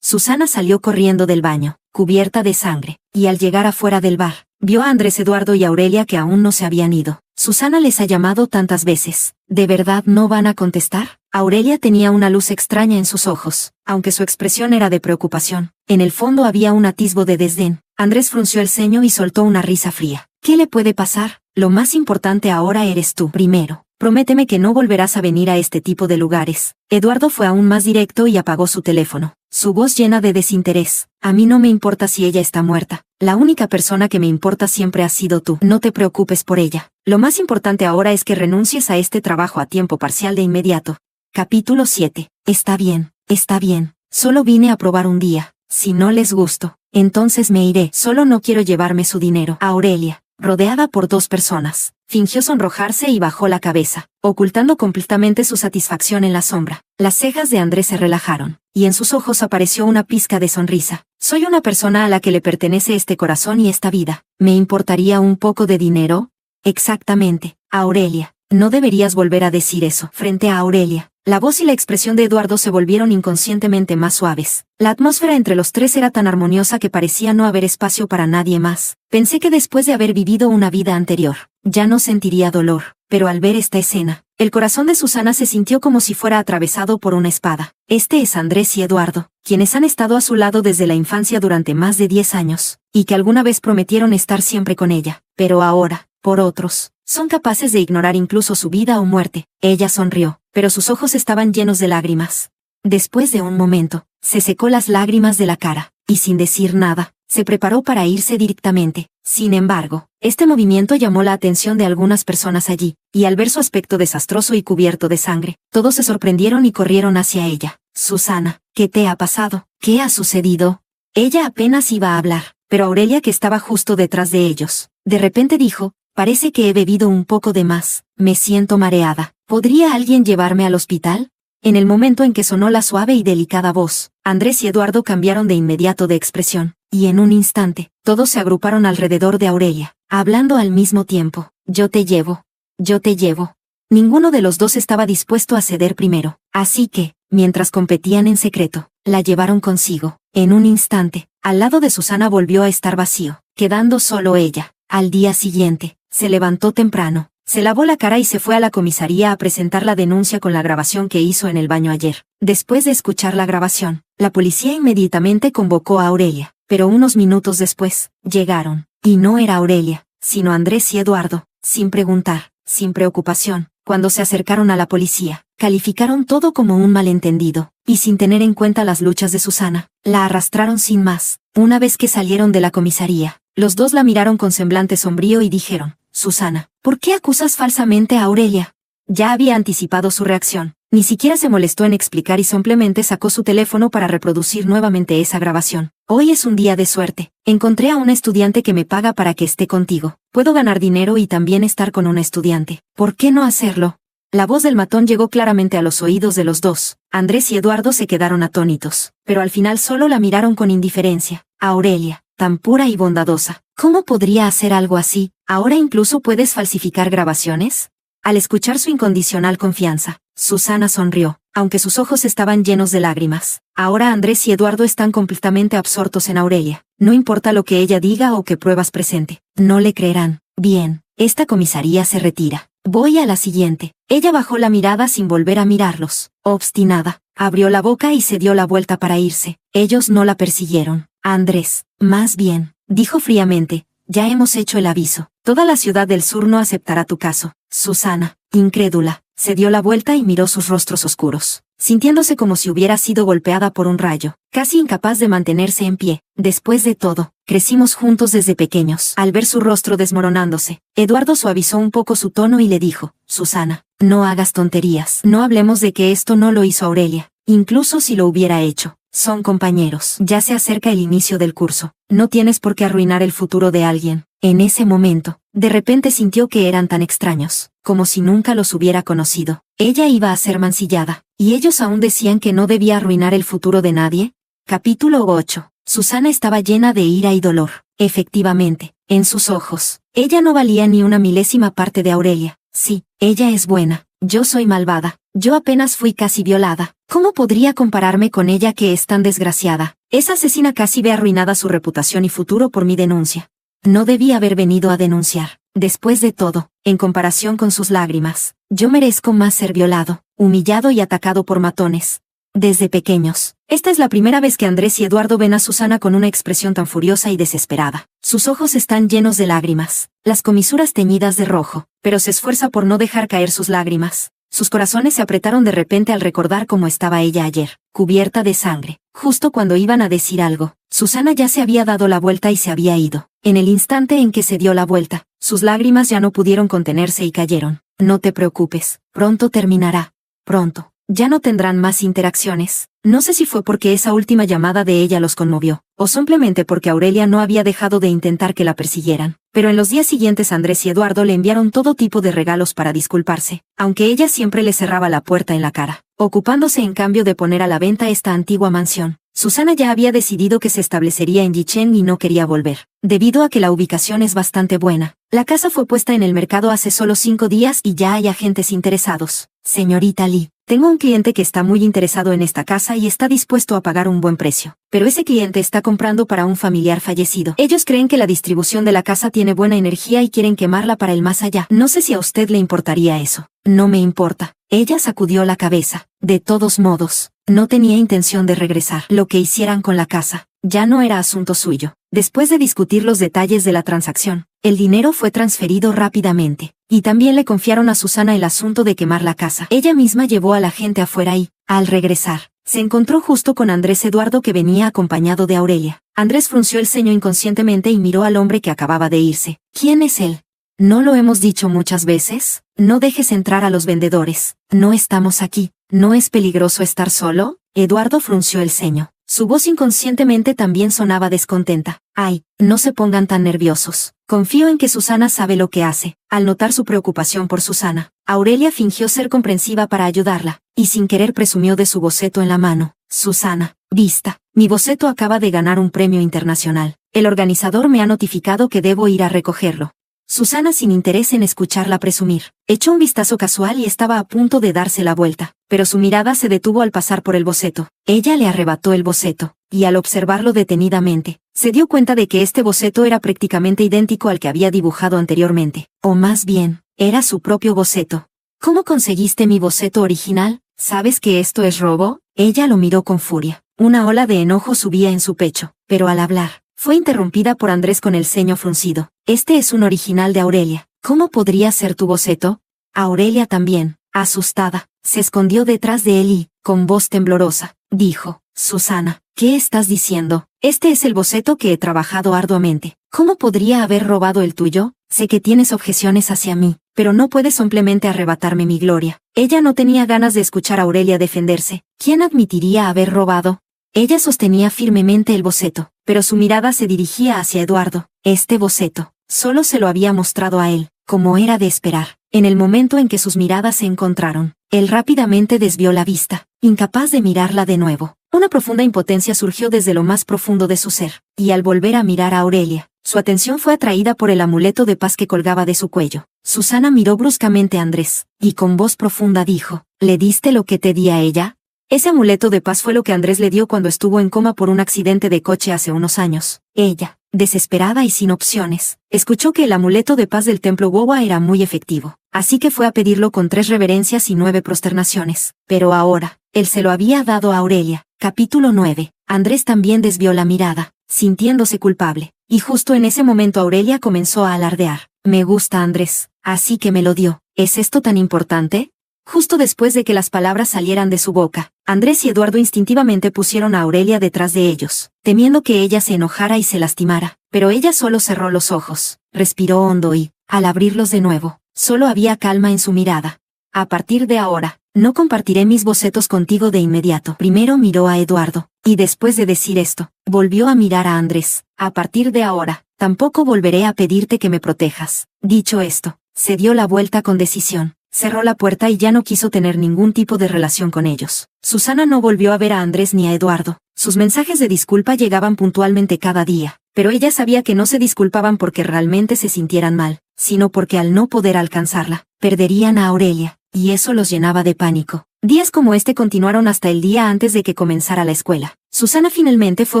A: Susana salió corriendo del baño, cubierta de sangre, y al llegar afuera del bar, vio a Andrés, Eduardo y Aurelia que aún no se habían ido. Susana les ha llamado tantas veces. ¿De verdad no van a contestar? Aurelia tenía una luz extraña en sus ojos, aunque su expresión era de preocupación. En el fondo había un atisbo de desdén. Andrés frunció el ceño y soltó una risa fría. ¿Qué le puede pasar? Lo más importante ahora eres tú. Primero, prométeme que no volverás a venir a este tipo de lugares. Eduardo fue aún más directo y apagó su teléfono, su voz llena de desinterés. A mí no me importa si ella está muerta. La única persona que me importa siempre has sido tú. No te preocupes por ella. Lo más importante ahora es que renuncies a este trabajo a tiempo parcial de inmediato. Capítulo 7. Está bien, está bien. Solo vine a probar un día. Si no les gusto, entonces me iré. Solo no quiero llevarme su dinero. Aurelia, rodeada por 2 personas, fingió sonrojarse y bajó la cabeza, ocultando completamente su satisfacción en la sombra. Las cejas de Andrés se relajaron, y en sus ojos apareció una pizca de sonrisa. Soy una persona a la que le pertenece este corazón y esta vida. ¿Me importaría un poco de dinero? Exactamente, Aurelia. No deberías volver a decir eso. Frente a Aurelia, la voz y la expresión de Eduardo se volvieron inconscientemente más suaves. La atmósfera entre los 3 era tan armoniosa que parecía no haber espacio para nadie más. Pensé que después de haber vivido una vida anterior, ya no sentiría dolor, pero al ver esta escena, el corazón de Susana se sintió como si fuera atravesado por una espada. Este es Andrés y Eduardo, quienes han estado a su lado desde la infancia durante más de 10 años, y que alguna vez prometieron estar siempre con ella, pero ahora, por otros, son capaces de ignorar incluso su vida o muerte. Ella sonrió, pero sus ojos estaban llenos de lágrimas. Después de un momento, se secó las lágrimas de la cara, y sin decir nada, se preparó para irse directamente. Sin embargo, este movimiento llamó la atención de algunas personas allí, y al ver su aspecto desastroso y cubierto de sangre, todos se sorprendieron y corrieron hacia ella. Susana, ¿qué te ha pasado? ¿Qué ha sucedido? Ella apenas iba a hablar, pero Aurelia, que estaba justo detrás de ellos, de repente dijo: parece que he bebido un poco de más, me siento mareada. ¿Podría alguien llevarme al hospital? En el momento en que sonó la suave y delicada voz, Andrés y Eduardo cambiaron de inmediato de expresión, y en un instante, todos se agruparon alrededor de Aurelia, hablando al mismo tiempo. Yo te llevo. Yo te llevo. Ninguno de los dos estaba dispuesto a ceder primero, así que, mientras competían en secreto, la llevaron consigo. En un instante, al lado de Susana volvió a estar vacío, quedando solo ella. Al día siguiente, se levantó temprano, se lavó la cara y se fue a la comisaría a presentar la denuncia con la grabación que hizo en el baño ayer. Después de escuchar la grabación, la policía inmediatamente convocó a Aurelia, pero unos minutos después, llegaron, y no era Aurelia, sino Andrés y Eduardo. Sin preguntar, sin preocupación, cuando se acercaron a la policía, calificaron todo como un malentendido, y sin tener en cuenta las luchas de Susana, la arrastraron sin más. Una vez que salieron de la comisaría, los dos la miraron con semblante sombrío y dijeron: Susana, ¿por qué acusas falsamente a Aurelia? Ya había anticipado su reacción, ni siquiera se molestó en explicar y simplemente sacó su teléfono para reproducir nuevamente esa grabación. Hoy es un día de suerte, encontré a un estudiante que me paga para que esté contigo. Puedo ganar dinero y también estar con un estudiante. ¿Por qué no hacerlo? La voz del matón llegó claramente a los oídos de los dos. Andrés y Eduardo se quedaron atónitos, pero al final solo la miraron con indiferencia. Aurelia, tan pura y bondadosa, ¿cómo podría hacer algo así? ¿Ahora incluso puedes falsificar grabaciones? Al escuchar su incondicional confianza, Susana sonrió, aunque sus ojos estaban llenos de lágrimas. Ahora Andrés y Eduardo están completamente absortos en Aurelia. No importa lo que ella diga o qué pruebas presente, no le creerán. Bien, esta comisaría se retira. Voy a la siguiente. Ella bajó la mirada sin volver a mirarlos. Obstinada, abrió la boca y se dio la vuelta para irse. Ellos no la persiguieron. Andrés, más bien, dijo fríamente: ya hemos hecho el aviso. Toda la ciudad del sur no aceptará tu caso. Susana, incrédula, se dio la vuelta y miró sus rostros oscuros, sintiéndose como si hubiera sido golpeada por un rayo, casi incapaz de mantenerse en pie. Después de todo, crecimos juntos desde pequeños. Al ver su rostro desmoronándose, Eduardo suavizó un poco su tono y le dijo: Susana, no hagas tonterías. No hablemos de que esto no lo hizo Aurelia, incluso si lo hubiera hecho. Son compañeros. Ya se acerca el inicio del curso. No tienes por qué arruinar el futuro de alguien. En ese momento, de repente sintió que eran tan extraños, como si nunca los hubiera conocido. Ella iba a ser mancillada, y ellos aún decían que no debía arruinar el futuro de nadie. Capítulo 8. Susana estaba llena de ira y dolor. Efectivamente, en sus ojos, ella no valía ni una milésima parte de Aurelia. Sí, ella es buena. Yo soy malvada. Yo apenas fui casi violada. ¿Cómo podría compararme con ella que es tan desgraciada? Esa asesina casi ve arruinada su reputación y futuro por mi denuncia. No debía haber venido a denunciar. Después de todo, en comparación con sus lágrimas, yo merezco más ser violado, humillado y atacado por matones. Desde pequeños, esta es la primera vez que Andrés y Eduardo ven a Susana con una expresión tan furiosa y desesperada. Sus ojos están llenos de lágrimas, las comisuras teñidas de rojo, pero se esfuerza por no dejar caer sus lágrimas. Sus corazones se apretaron de repente al recordar cómo estaba ella ayer, cubierta de sangre. Justo cuando iban a decir algo, Susana ya se había dado la vuelta y se había ido. En el instante en que se dio la vuelta, sus lágrimas ya no pudieron contenerse y cayeron. No te preocupes, pronto terminará. Pronto. Ya no tendrán más interacciones. No sé si fue porque esa última llamada de ella los conmovió, o simplemente porque Aurelia no había dejado de intentar que la persiguieran. Pero en los días siguientes Andrés y Eduardo le enviaron todo tipo de regalos para disculparse, aunque ella siempre le cerraba la puerta en la cara, ocupándose en cambio de poner a la venta esta antigua mansión. Susana ya había decidido que se establecería en Yichén y no quería volver, debido a que la ubicación es bastante buena. La casa fue puesta en el mercado hace solo 5 días y ya hay agentes interesados. Señorita Lee, tengo un cliente que está muy interesado en esta casa y está dispuesto a pagar un buen precio. Pero ese cliente está comprando para un familiar fallecido. Ellos creen que la distribución de la casa tiene buena energía y quieren quemarla para el más allá. No sé si a usted le importaría eso. No me importa. Ella sacudió la cabeza. De todos modos, no tenía intención de regresar. Lo que hicieran con la casa ya no era asunto suyo. Después de discutir los detalles de la transacción, el dinero fue transferido rápidamente, y también le confiaron a Susana el asunto de quemar la casa. Ella misma llevó a la gente afuera y, al regresar, Se encontró justo con Andrés Eduardo, que venía acompañado de Aurelia. Andrés frunció el ceño inconscientemente y miró al hombre que acababa de irse. ¿Quién es él? ¿No lo hemos dicho muchas veces? No dejes entrar a los vendedores. No estamos aquí. ¿No es peligroso estar solo? Eduardo frunció el ceño. Su voz inconscientemente también sonaba descontenta. Ay, no se pongan tan nerviosos. Confío en que Susana sabe lo que hace. Al notar su preocupación por Susana, Aurelia fingió ser comprensiva para ayudarla, y sin querer presumió de su boceto en la mano. Susana, vista, mi boceto acaba de ganar un premio internacional. El organizador me ha notificado que debo ir a recogerlo. Susana, sin interés en escucharla presumir, echó un vistazo casual y estaba a punto de darse la vuelta, pero su mirada se detuvo al pasar por el boceto. Ella le arrebató el boceto, y al observarlo detenidamente, se dio cuenta de que este boceto era prácticamente idéntico al que había dibujado anteriormente, o más bien, era su propio boceto. ¿Cómo conseguiste mi boceto original? ¿Sabes que esto es robo? Ella lo miró con furia. Una ola de enojo subía en su pecho, pero al hablar, fue interrumpida por Andrés con el ceño fruncido. Este es un original de Aurelia. ¿Cómo podría ser tu boceto? Aurelia también, asustada, se escondió detrás de él y, con voz temblorosa, dijo: Susana, ¿qué estás diciendo? Este es el boceto que he trabajado arduamente. ¿Cómo podría haber robado el tuyo? Sé que tienes objeciones hacia mí, pero no puedes simplemente arrebatarme mi gloria. Ella no tenía ganas de escuchar a Aurelia defenderse. ¿Quién admitiría haber robado? Ella sostenía firmemente el boceto, pero su mirada se dirigía hacia Eduardo. Este boceto solo se lo había mostrado a él, como era de esperar. En el momento en que sus miradas se encontraron, él rápidamente desvió la vista, incapaz de mirarla de nuevo. Una profunda impotencia surgió desde lo más profundo de su ser, y al volver a mirar a Aurelia, su atención fue atraída por el amuleto de paz que colgaba de su cuello. Susana miró bruscamente a Andrés, y con voz profunda dijo: ¿Le diste lo que te di a ella? Ese amuleto de paz fue lo que Andrés le dio cuando estuvo en coma por un accidente de coche hace unos años. Ella, desesperada y sin opciones, escuchó que el amuleto de paz del templo Wowa era muy efectivo, así que fue a pedirlo con 3 reverencias y 9 prosternaciones. Pero ahora, él se lo había dado a Aurelia. Capítulo 9. Andrés también desvió la mirada, sintiéndose culpable, y justo en ese momento Aurelia comenzó a alardear. Me gusta Andrés, así que me lo dio. ¿Es esto tan importante? Justo después de que las palabras salieran de su boca, Andrés y Eduardo instintivamente pusieron a Aurelia detrás de ellos, temiendo que ella se enojara y se lastimara, pero ella solo cerró los ojos, respiró hondo y, al abrirlos de nuevo, solo había calma en su mirada. A partir de ahora, no compartiré mis bocetos contigo de inmediato. Primero miró a Eduardo, y después de decir esto, volvió a mirar a Andrés. A partir de ahora, tampoco volveré a pedirte que me protejas. Dicho esto, se dio la vuelta con decisión. Cerró la puerta y ya no quiso tener ningún tipo de relación con ellos. Susana no volvió a ver a Andrés ni a Eduardo. Sus mensajes de disculpa llegaban puntualmente cada día, pero ella sabía que no se disculpaban porque realmente se sintieran mal, sino porque al no poder alcanzarla, perderían a Aurelia, y eso los llenaba de pánico. Días como este continuaron hasta el día antes de que comenzara la escuela. Susana finalmente fue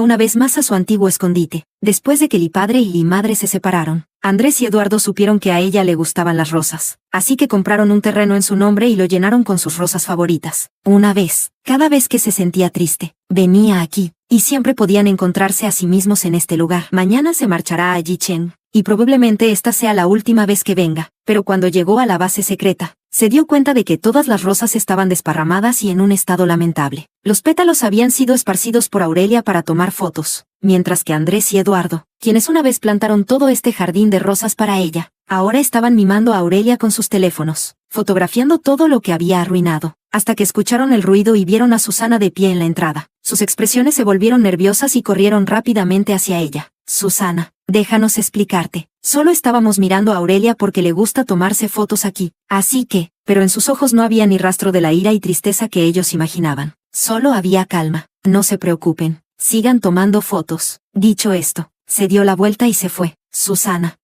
A: una vez más a su antiguo escondite, después de que el padre y la madre se separaron. Andrés y Eduardo supieron que a ella le gustaban las rosas, así que compraron un terreno en su nombre y lo llenaron con sus rosas favoritas. Cada vez que se sentía triste, venía aquí, y siempre podían encontrarse a sí mismos en este lugar. Mañana se marchará a Yicheng, y probablemente esta sea la última vez que venga, pero cuando llegó a la base secreta, se dio cuenta de que todas las rosas estaban desparramadas y en un estado lamentable. Los pétalos habían sido esparcidos por Aurelia para tomar fotos, mientras que Andrés y Eduardo, quienes una vez plantaron todo este jardín de rosas para ella, ahora estaban mimando a Aurelia con sus teléfonos, fotografiando todo lo que había arruinado, hasta que escucharon el ruido y vieron a Susana de pie en la entrada. Sus expresiones se volvieron nerviosas y corrieron rápidamente hacia ella. Susana, déjanos explicarte. Solo estábamos mirando a Aurelia porque le gusta tomarse fotos aquí, así que, pero en sus ojos no había ni rastro de la ira y tristeza que ellos imaginaban. Solo había calma. No se preocupen, sigan tomando fotos. Dicho esto, se dio la vuelta y se fue. Susana,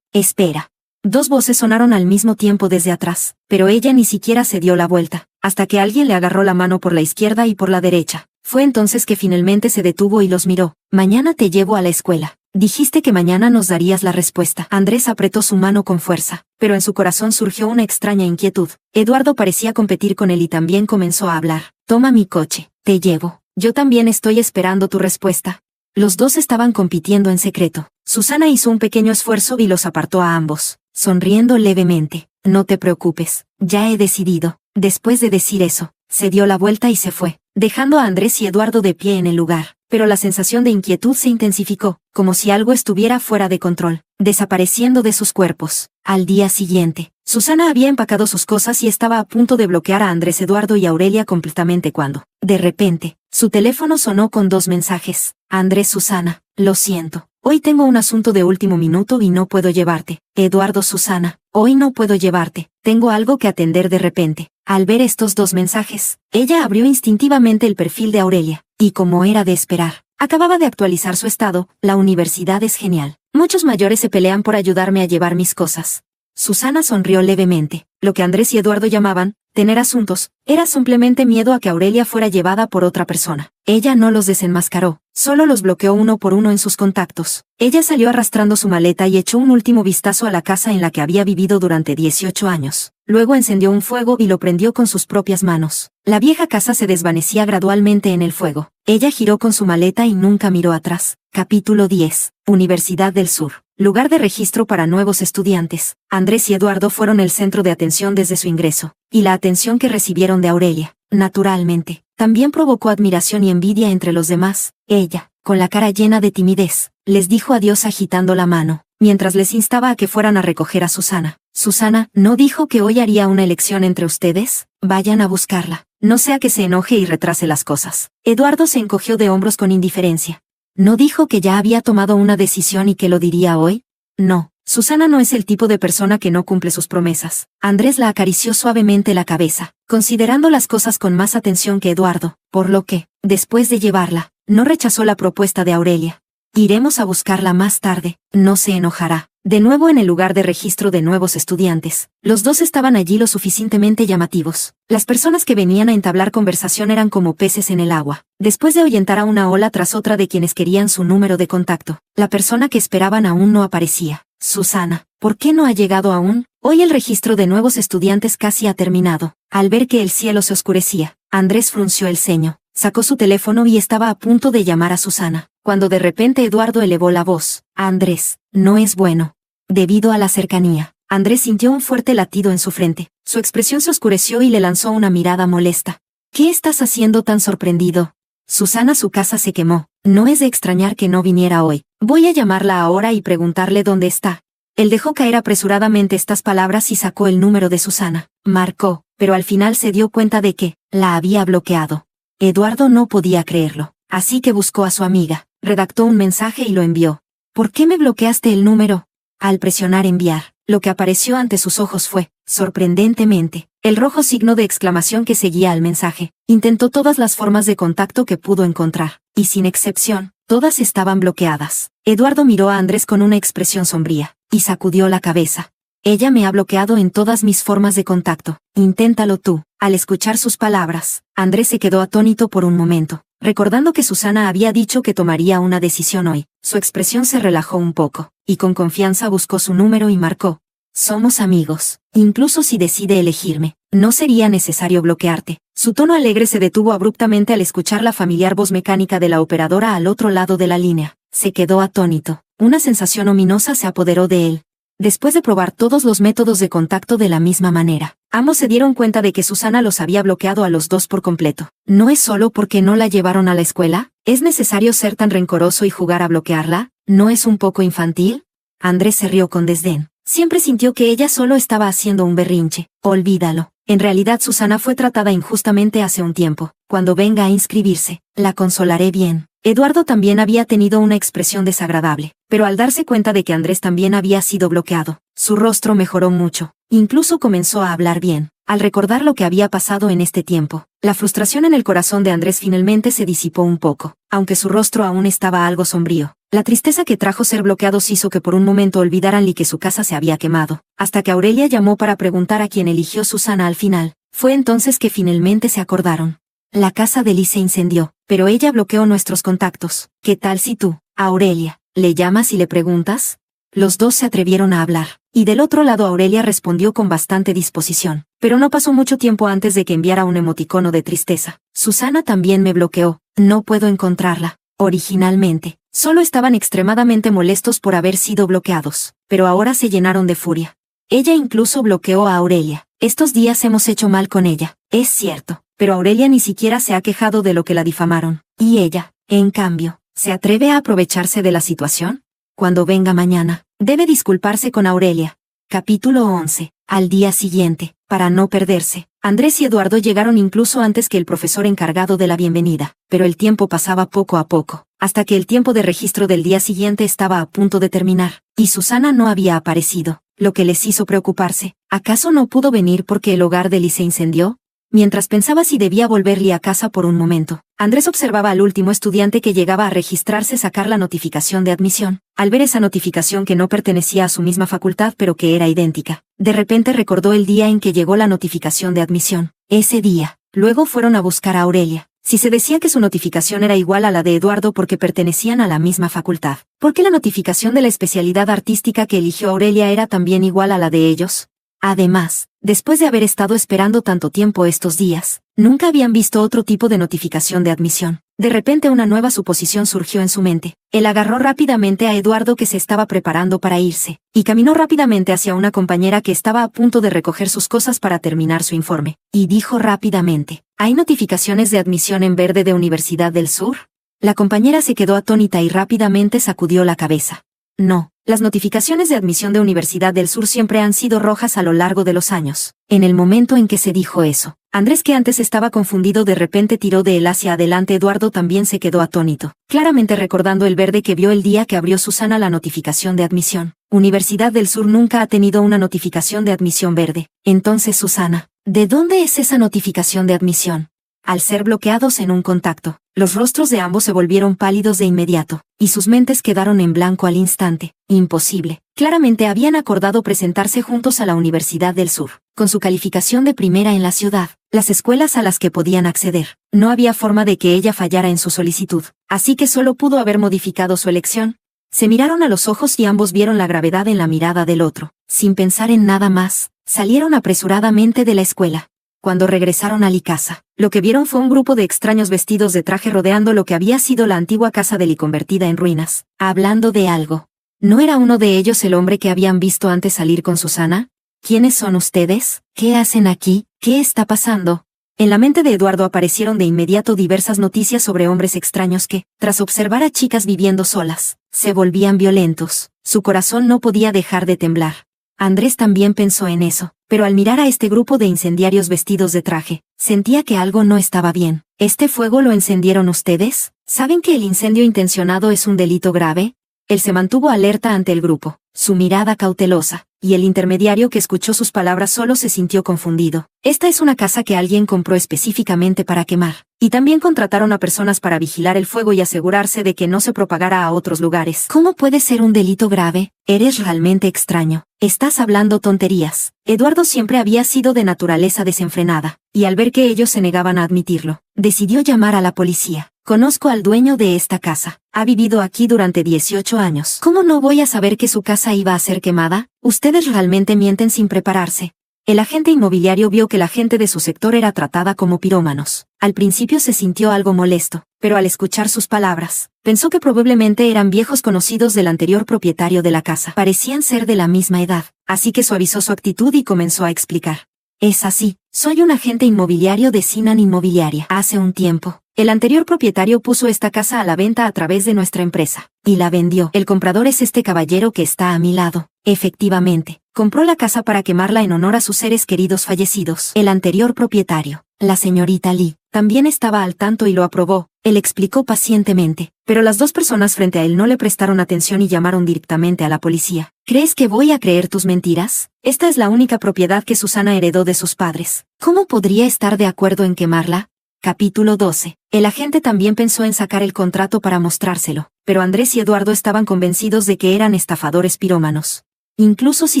A: espera. 2 voces sonaron al mismo tiempo desde atrás, pero ella ni siquiera se dio la vuelta, hasta que alguien le agarró la mano por la izquierda y por la derecha. Fue entonces que finalmente se detuvo y los miró. Mañana te llevo a la escuela. Dijiste que mañana nos darías la respuesta. Andrés apretó su mano con fuerza, pero en su corazón surgió una extraña inquietud. Eduardo parecía competir con él y también comenzó a hablar. Toma mi coche, te llevo. Yo también estoy esperando tu respuesta. Los dos estaban compitiendo en secreto. Susana hizo un pequeño esfuerzo y los apartó a ambos, sonriendo levemente. No te preocupes, ya he decidido. Después de decir eso, se dio la vuelta y se fue. dejando a Andrés y Eduardo de pie en el lugar. Pero la sensación de inquietud se intensificó, como si algo estuviera fuera de control, desapareciendo de sus cuerpos. Al día siguiente, Susana había empacado sus cosas y estaba a punto de bloquear a Andrés, Eduardo y Aurelia completamente cuando, de repente, su teléfono sonó con 2 mensajes. Andrés: Susana, lo siento. Hoy tengo un asunto de último minuto y no puedo llevarte. Eduardo: Susana, hoy no puedo llevarte. Tengo algo que atender de repente. Al ver estos 2 mensajes, ella abrió instintivamente el perfil de Aurelia, y como era de esperar, acababa de actualizar su estado: la universidad es genial. Muchos mayores se pelean por ayudarme a llevar mis cosas. Susana sonrió levemente. Lo que Andrés y Eduardo llamaban tener asuntos era simplemente miedo a que Aurelia fuera llevada por otra persona. Ella no los desenmascaró, solo los bloqueó uno por uno en sus contactos. Ella salió arrastrando su maleta y echó un último vistazo a la casa en la que había vivido durante 18 años. Luego encendió un fuego y lo prendió con sus propias manos. La vieja casa se desvanecía gradualmente en el fuego. Ella giró con su maleta y nunca miró atrás. Capítulo 10. Universidad del Sur. Lugar de registro para nuevos estudiantes. Andrés y Eduardo fueron el centro de atención desde su ingreso, y la atención que recibieron de Aurelia, naturalmente, también provocó admiración y envidia entre los demás. Ella, con la cara llena de timidez, les dijo adiós agitando la mano, mientras les instaba a que fueran a recoger a Susana. Susana, ¿no dijo que hoy haría una elección entre ustedes? Vayan a buscarla. No sea que se enoje y retrase las cosas. Eduardo se encogió de hombros con indiferencia. ¿No dijo que ya había tomado una decisión y que lo diría hoy? No, Susana no es el tipo de persona que no cumple sus promesas. Andrés la acarició suavemente la cabeza, considerando las cosas con más atención que Eduardo, por lo que, después de llevarla, no rechazó la propuesta de Aurelia. Iremos a buscarla más tarde, no se enojará. De nuevo en el lugar de registro de nuevos estudiantes, los 2 estaban allí lo suficientemente llamativos. Las personas que venían a entablar conversación eran como peces en el agua, después de ahuyentar a una ola tras otra de quienes querían su número de contacto. La persona que esperaban aún no aparecía. Susana, ¿por qué no ha llegado aún? Hoy el registro de nuevos estudiantes casi ha terminado. Al ver que el cielo se oscurecía, Andrés frunció el ceño, sacó su teléfono y estaba a punto de llamar a Susana, cuando de repente Eduardo elevó la voz. Andrés, no es bueno. Debido a la cercanía, Andrés sintió un fuerte latido en su frente. Su expresión se oscureció y le lanzó una mirada molesta. ¿Qué estás haciendo tan sorprendido? Susana, su casa se quemó. No es de extrañar que no viniera hoy. Voy a llamarla ahora y preguntarle dónde está. Él dejó caer apresuradamente estas palabras y sacó el número de Susana. Marcó, pero al final se dio cuenta de que la había bloqueado. Eduardo no podía creerlo, así que buscó a su amiga, redactó un mensaje y lo envió. ¿Por qué me bloqueaste el número? Al presionar enviar, lo que apareció ante sus ojos fue, sorprendentemente, el rojo signo de exclamación que seguía al mensaje. Intentó todas las formas de contacto que pudo encontrar, y sin excepción, todas estaban bloqueadas. Eduardo miró a Andrés con una expresión sombría, y sacudió la cabeza. Ella me ha bloqueado en todas mis formas de contacto. Inténtalo tú. Al escuchar sus palabras, Andrés se quedó atónito por un momento, recordando que Susana había dicho que tomaría una decisión hoy. Su expresión se relajó un poco, y con confianza buscó su número y marcó. Somos amigos. Incluso si decide elegirme, no sería necesario bloquearte. Su tono alegre se detuvo abruptamente al escuchar la familiar voz mecánica de la operadora al otro lado de la línea. Se quedó atónito. Una sensación ominosa se apoderó de él. Después de probar todos los métodos de contacto de la misma manera, ambos se dieron cuenta de que Susana los había bloqueado a los 2 por completo. ¿No es solo porque no la llevaron a la escuela? ¿Es necesario ser tan rencoroso y jugar a bloquearla? ¿No es un poco infantil? Andrés se rió con desdén. Siempre sintió que ella solo estaba haciendo un berrinche. Olvídalo. En realidad Susana fue tratada injustamente hace un tiempo. Cuando venga a inscribirse, la consolaré bien. Eduardo también había tenido una expresión desagradable, pero al darse cuenta de que Andrés también había sido bloqueado, su rostro mejoró mucho. Incluso comenzó a hablar bien. Al recordar lo que había pasado en este tiempo, la frustración en el corazón de Andrés finalmente se disipó un poco, aunque su rostro aún estaba algo sombrío. La tristeza que trajo ser bloqueados hizo que por un momento olvidaran que su casa se había quemado, hasta que Aurelia llamó para preguntar a quién eligió Susana al final. Fue entonces que finalmente se acordaron. La casa de Liz se incendió, pero ella bloqueó nuestros contactos. ¿Qué tal si tú, Aurelia, le llamas y le preguntas? Los 2 se atrevieron a hablar, y del otro lado Aurelia respondió con bastante disposición. Pero no pasó mucho tiempo antes de que enviara un emoticono de tristeza. Susana también me bloqueó. No puedo encontrarla. Originalmente, solo estaban extremadamente molestos por haber sido bloqueados, pero ahora se llenaron de furia. Ella incluso bloqueó a Aurelia. Estos días hemos hecho mal con ella, es cierto, pero Aurelia ni siquiera se ha quejado de lo que la difamaron. Y ella, en cambio, ¿se atreve a aprovecharse de la situación? Cuando venga mañana, debe disculparse con Aurelia. Capítulo 11. Al día siguiente, para no perderse, Andrés y Eduardo llegaron incluso antes que el profesor encargado de la bienvenida, pero el tiempo pasaba poco a poco, hasta que el tiempo de registro del día siguiente estaba a punto de terminar, y Susana no había aparecido, lo que les hizo preocuparse. ¿Acaso no pudo venir porque el hogar de Lee se incendió? Mientras pensaba si debía volverle a casa por un momento, Andrés observaba al último estudiante que llegaba a registrarse sacar la notificación de admisión. Al ver esa notificación que no pertenecía a su misma facultad pero que era idéntica, de repente recordó el día en que llegó la notificación de admisión. Ese día, luego fueron a buscar a Aurelia. Si se decía que su notificación era igual a la de Eduardo porque pertenecían a la misma facultad, ¿por qué la notificación de la especialidad artística que eligió Aurelia era también igual a la de ellos? Además, después de haber estado esperando tanto tiempo estos días, nunca habían visto otro tipo de notificación de admisión. De repente una nueva suposición surgió en su mente. Él agarró rápidamente a Eduardo que se estaba preparando para irse, y caminó rápidamente hacia una compañera que estaba a punto de recoger sus cosas para terminar su informe, y dijo rápidamente, ¿hay notificaciones de admisión en verde de Universidad del Sur? La compañera se quedó atónita y rápidamente sacudió la cabeza. No, las notificaciones de admisión de Universidad del Sur siempre han sido rojas a lo largo de los años. En el momento en que se dijo eso, Andrés, que antes estaba confundido, de repente tiró de él hacia adelante. Eduardo también se quedó atónito, claramente recordando el verde que vio el día que abrió Susana la notificación de admisión. Universidad del Sur nunca ha tenido una notificación de admisión verde. Entonces, Susana, ¿de dónde es esa notificación de admisión? Al ser bloqueados en un contacto, los rostros de ambos se volvieron pálidos de inmediato, y sus mentes quedaron en blanco al instante. Imposible. Claramente habían acordado presentarse juntos a la Universidad del Sur, con su calificación de primera en la ciudad, las escuelas a las que podían acceder. No había forma de que ella fallara en su solicitud, así que solo pudo haber modificado su elección. Se miraron a los ojos y ambos vieron la gravedad en la mirada del otro. Sin pensar en nada más, salieron apresuradamente de la escuela. Cuando regresaron a la casa, lo que vieron fue un grupo de extraños vestidos de traje rodeando lo que había sido la antigua casa de Lee convertida en ruinas, hablando de algo. ¿No era uno de ellos el hombre que habían visto antes salir con Susana? ¿Quiénes son ustedes? ¿Qué hacen aquí? ¿Qué está pasando? En la mente de Eduardo aparecieron de inmediato diversas noticias sobre hombres extraños que, tras observar a chicas viviendo solas, se volvían violentos. Su corazón no podía dejar de temblar. Andrés también pensó en eso, pero al mirar a este grupo de incendiarios vestidos de traje, sentía que algo no estaba bien. ¿Este fuego lo encendieron ustedes? ¿Saben que el incendio intencionado es un delito grave? Él se mantuvo alerta ante el grupo, su mirada cautelosa, y el intermediario que escuchó sus palabras solo se sintió confundido. Esta es una casa que alguien compró específicamente para quemar, y también contrataron a personas para vigilar el fuego y asegurarse de que no se propagara a otros lugares. ¿Cómo puede ser un delito grave? Eres realmente extraño. Estás hablando tonterías. Eduardo siempre había sido de naturaleza desenfrenada, y al ver que ellos se negaban a admitirlo, decidió llamar a la policía. Conozco al dueño de esta casa. Ha vivido aquí durante 18 años. ¿Cómo no voy a saber que su casa iba a ser quemada? Ustedes realmente mienten sin prepararse. El agente inmobiliario vio que la gente de su sector era tratada como pirómanos. Al principio se sintió algo molesto, pero al escuchar sus palabras, pensó que probablemente eran viejos conocidos del anterior propietario de la casa. Parecían ser de la misma edad, así que suavizó su actitud y comenzó a explicar. Es así, soy un agente inmobiliario de Sinan Inmobiliaria. Hace un tiempo, el anterior propietario puso esta casa a la venta a través de nuestra empresa, y la vendió. El comprador es este caballero que está a mi lado. Efectivamente, compró la casa para quemarla en honor a sus seres queridos fallecidos. El anterior propietario, la señorita Lee, también estaba al tanto y lo aprobó. Él explicó pacientemente, pero las dos personas frente a él no le prestaron atención y llamaron directamente a la policía. ¿Crees que voy a creer tus mentiras? Esta es la única propiedad que Susana heredó de sus padres. ¿Cómo podría estar de acuerdo en quemarla? Capítulo 12. El agente también pensó en sacar el contrato para mostrárselo, pero Andrés y Eduardo estaban convencidos de que eran estafadores pirómanos. Incluso si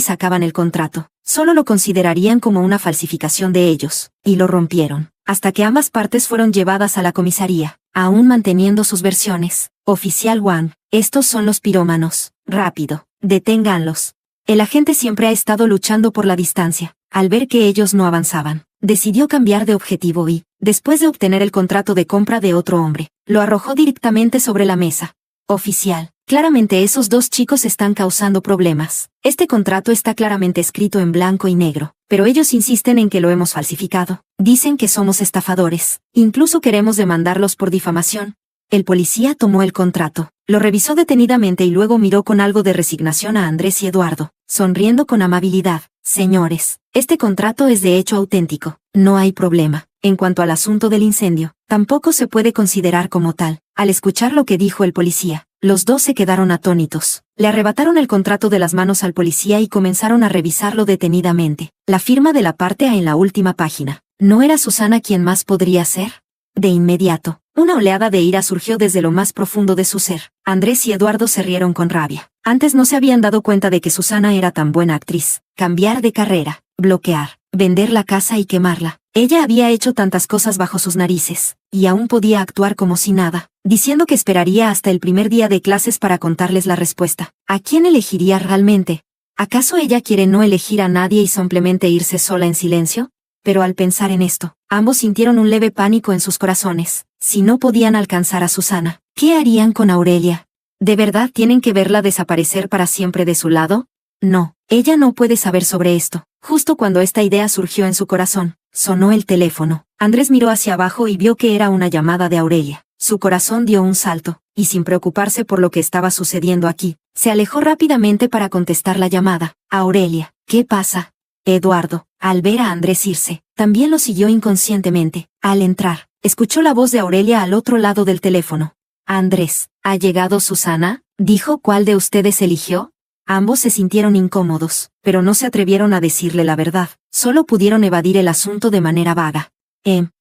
A: sacaban el contrato, solo lo considerarían como una falsificación de ellos, y lo rompieron, hasta que ambas partes fueron llevadas a la comisaría, aún manteniendo sus versiones. Oficial Juan, estos son los pirómanos. Rápido, deténganlos. El agente siempre ha estado luchando por la distancia. Al ver que ellos no avanzaban, decidió cambiar de objetivo y, después de obtener el contrato de compra de otro hombre, lo arrojó directamente sobre la mesa. Oficial, Claramente esos dos chicos están causando problemas. Este contrato está claramente escrito en blanco y negro, pero ellos insisten en que lo hemos falsificado. Dicen que somos estafadores. Incluso queremos demandarlos por difamación. El policía tomó el contrato, lo revisó detenidamente y luego miró con algo de resignación a Andrés y Eduardo, sonriendo con amabilidad. Señores, este contrato es de hecho auténtico. No hay problema. En cuanto al asunto del incendio, tampoco se puede considerar como tal. Al escuchar lo que dijo el policía, los dos se quedaron atónitos. Le arrebataron el contrato de las manos al policía y comenzaron a revisarlo detenidamente. La firma de la parte A en la última página. ¿No era Susana quien más podría ser? De inmediato, una oleada de ira surgió desde lo más profundo de su ser. Andrés y Eduardo se rieron con rabia. Antes no se habían dado cuenta de que Susana era tan buena actriz. Cambiar de carrera, bloquear, vender la casa y quemarla. Ella había hecho tantas cosas bajo sus narices, y aún podía actuar como si nada, diciendo que esperaría hasta el primer día de clases para contarles la respuesta. ¿A quién elegiría realmente? ¿Acaso ella quiere no elegir a nadie y simplemente irse sola en silencio? Pero al pensar en esto, ambos sintieron un leve pánico en sus corazones. Si no podían alcanzar a Susana, ¿qué harían con Aurelia? ¿De verdad tienen que verla desaparecer para siempre de su lado? No, ella no puede saber sobre esto. Justo cuando esta idea surgió en su corazón, sonó el teléfono. Andrés miró hacia abajo y vio que era una llamada de Aurelia. Su corazón dio un salto, y sin preocuparse por lo que estaba sucediendo aquí, se alejó rápidamente para contestar la llamada. Aurelia, ¿qué pasa? Eduardo, al ver a Andrés irse, también lo siguió inconscientemente. Al entrar, escuchó la voz de Aurelia al otro lado del teléfono. Andrés, ¿ha llegado Susana? Dijo. ¿Cuál de ustedes eligió? Ambos se sintieron incómodos, pero no se atrevieron a decirle la verdad. Solo pudieron evadir el asunto de manera vaga.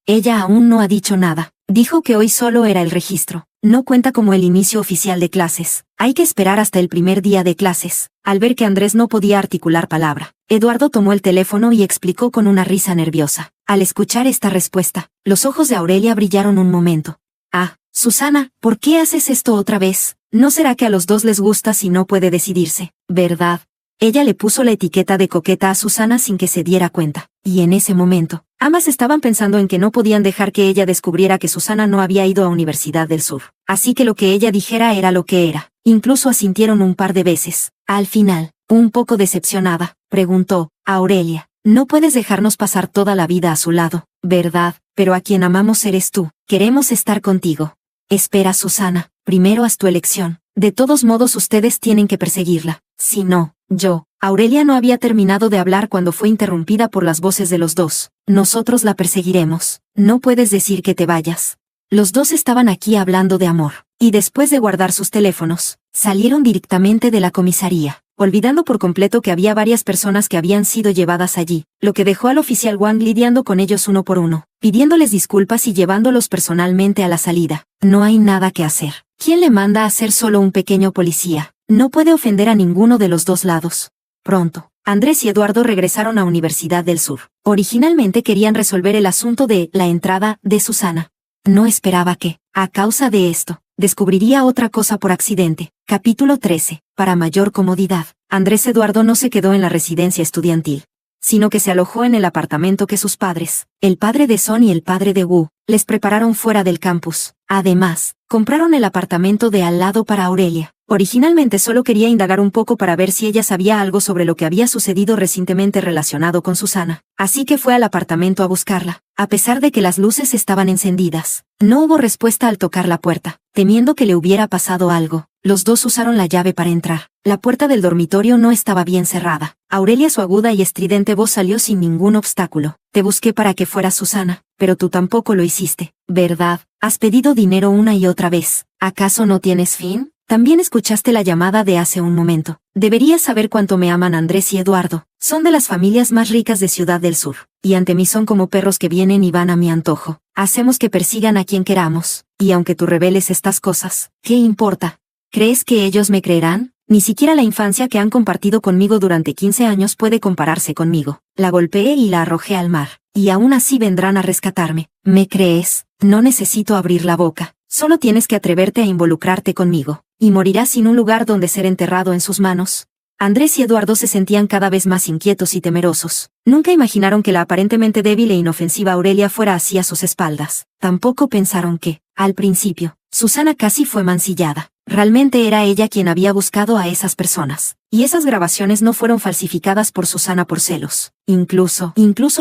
A: Ella aún no ha dicho nada. Dijo que hoy solo era el registro. No cuenta como el inicio oficial de clases. Hay que esperar hasta el primer día de clases. Al ver que Andrés no podía articular palabra, Eduardo tomó el teléfono y explicó con una risa nerviosa. Al escuchar esta respuesta, los ojos de Aurelia brillaron un momento. Ah, Susana, ¿por qué haces esto otra vez? ¿No será que a los dos les gusta si no puede decidirse, verdad? Ella le puso la etiqueta de coqueta a Susana sin que se diera cuenta, y en ese momento, ambas estaban pensando en que no podían dejar que ella descubriera que Susana no había ido a Universidad del Sur. Así que lo que ella dijera era lo que era. Incluso asintieron un par de veces. Al final, un poco decepcionada, preguntó, Aurelia, no puedes dejarnos pasar toda la vida a su lado, ¿verdad? Pero a quien amamos eres tú. Queremos estar contigo. Espera, Susana, primero haz tu elección. De todos modos ustedes tienen que perseguirla. Si no, yo. Aurelia no había terminado de hablar cuando fue interrumpida por las voces de los dos. Nosotros la perseguiremos. No puedes decir que te vayas. Los dos estaban aquí hablando de amor, y después de guardar sus teléfonos, salieron directamente de la comisaría, olvidando por completo que había varias personas que habían sido llevadas allí, lo que dejó al oficial Wang lidiando con ellos uno por uno, pidiéndoles disculpas y llevándolos personalmente a la salida. No hay nada que hacer. ¿Quién le manda a ser solo un pequeño policía? No puede ofender a ninguno de los dos lados. Pronto, Andrés y Eduardo regresaron a Universidad del Sur. Originalmente querían resolver el asunto de la entrada de Susana. No esperaba que, a causa de esto, descubriría otra cosa por accidente. Capítulo 13. Para mayor comodidad, Andrés Eduardo no se quedó en la residencia estudiantil, sino que se alojó en el apartamento que sus padres, el padre de Son y el padre de Wu, les prepararon fuera del campus. Además, compraron el apartamento de al lado para Aurelia. Originalmente solo quería indagar un poco para ver si ella sabía algo sobre lo que había sucedido recientemente relacionado con Susana. Así que fue al apartamento a buscarla, a pesar de que las luces estaban encendidas. No hubo respuesta al tocar la puerta. Temiendo que le hubiera pasado algo, los dos usaron la llave para entrar. La puerta del dormitorio no estaba bien cerrada. Aurelia, su aguda y estridente voz salió sin ningún obstáculo. Te busqué para que fueras Susana, pero tú tampoco lo hiciste, ¿verdad? Has pedido dinero una y otra vez. ¿Acaso no tienes fin? También escuchaste la llamada de hace un momento. Deberías saber cuánto me aman Andrés y Eduardo. Son de las familias más ricas de Ciudad del Sur, y ante mí son como perros que vienen y van a mi antojo. Hacemos que persigan a quien queramos, y aunque tú reveles estas cosas, ¿qué importa? ¿Crees que ellos me creerán? Ni siquiera la infancia que han compartido conmigo durante 15 años puede compararse conmigo. La golpeé y la arrojé al mar, y aún así vendrán a rescatarme. ¿Me crees? No necesito abrir la boca. Solo tienes que atreverte a involucrarte conmigo, y morirás sin un lugar donde ser enterrado en sus manos. Andrés y Eduardo se sentían cada vez más inquietos y temerosos. Nunca imaginaron que la aparentemente débil e inofensiva Aurelia fuera así a sus espaldas. Tampoco pensaron que, al principio, Susana casi fue mancillada. Realmente era ella quien había buscado a esas personas. Y esas grabaciones no fueron falsificadas por Susana por celos. Incluso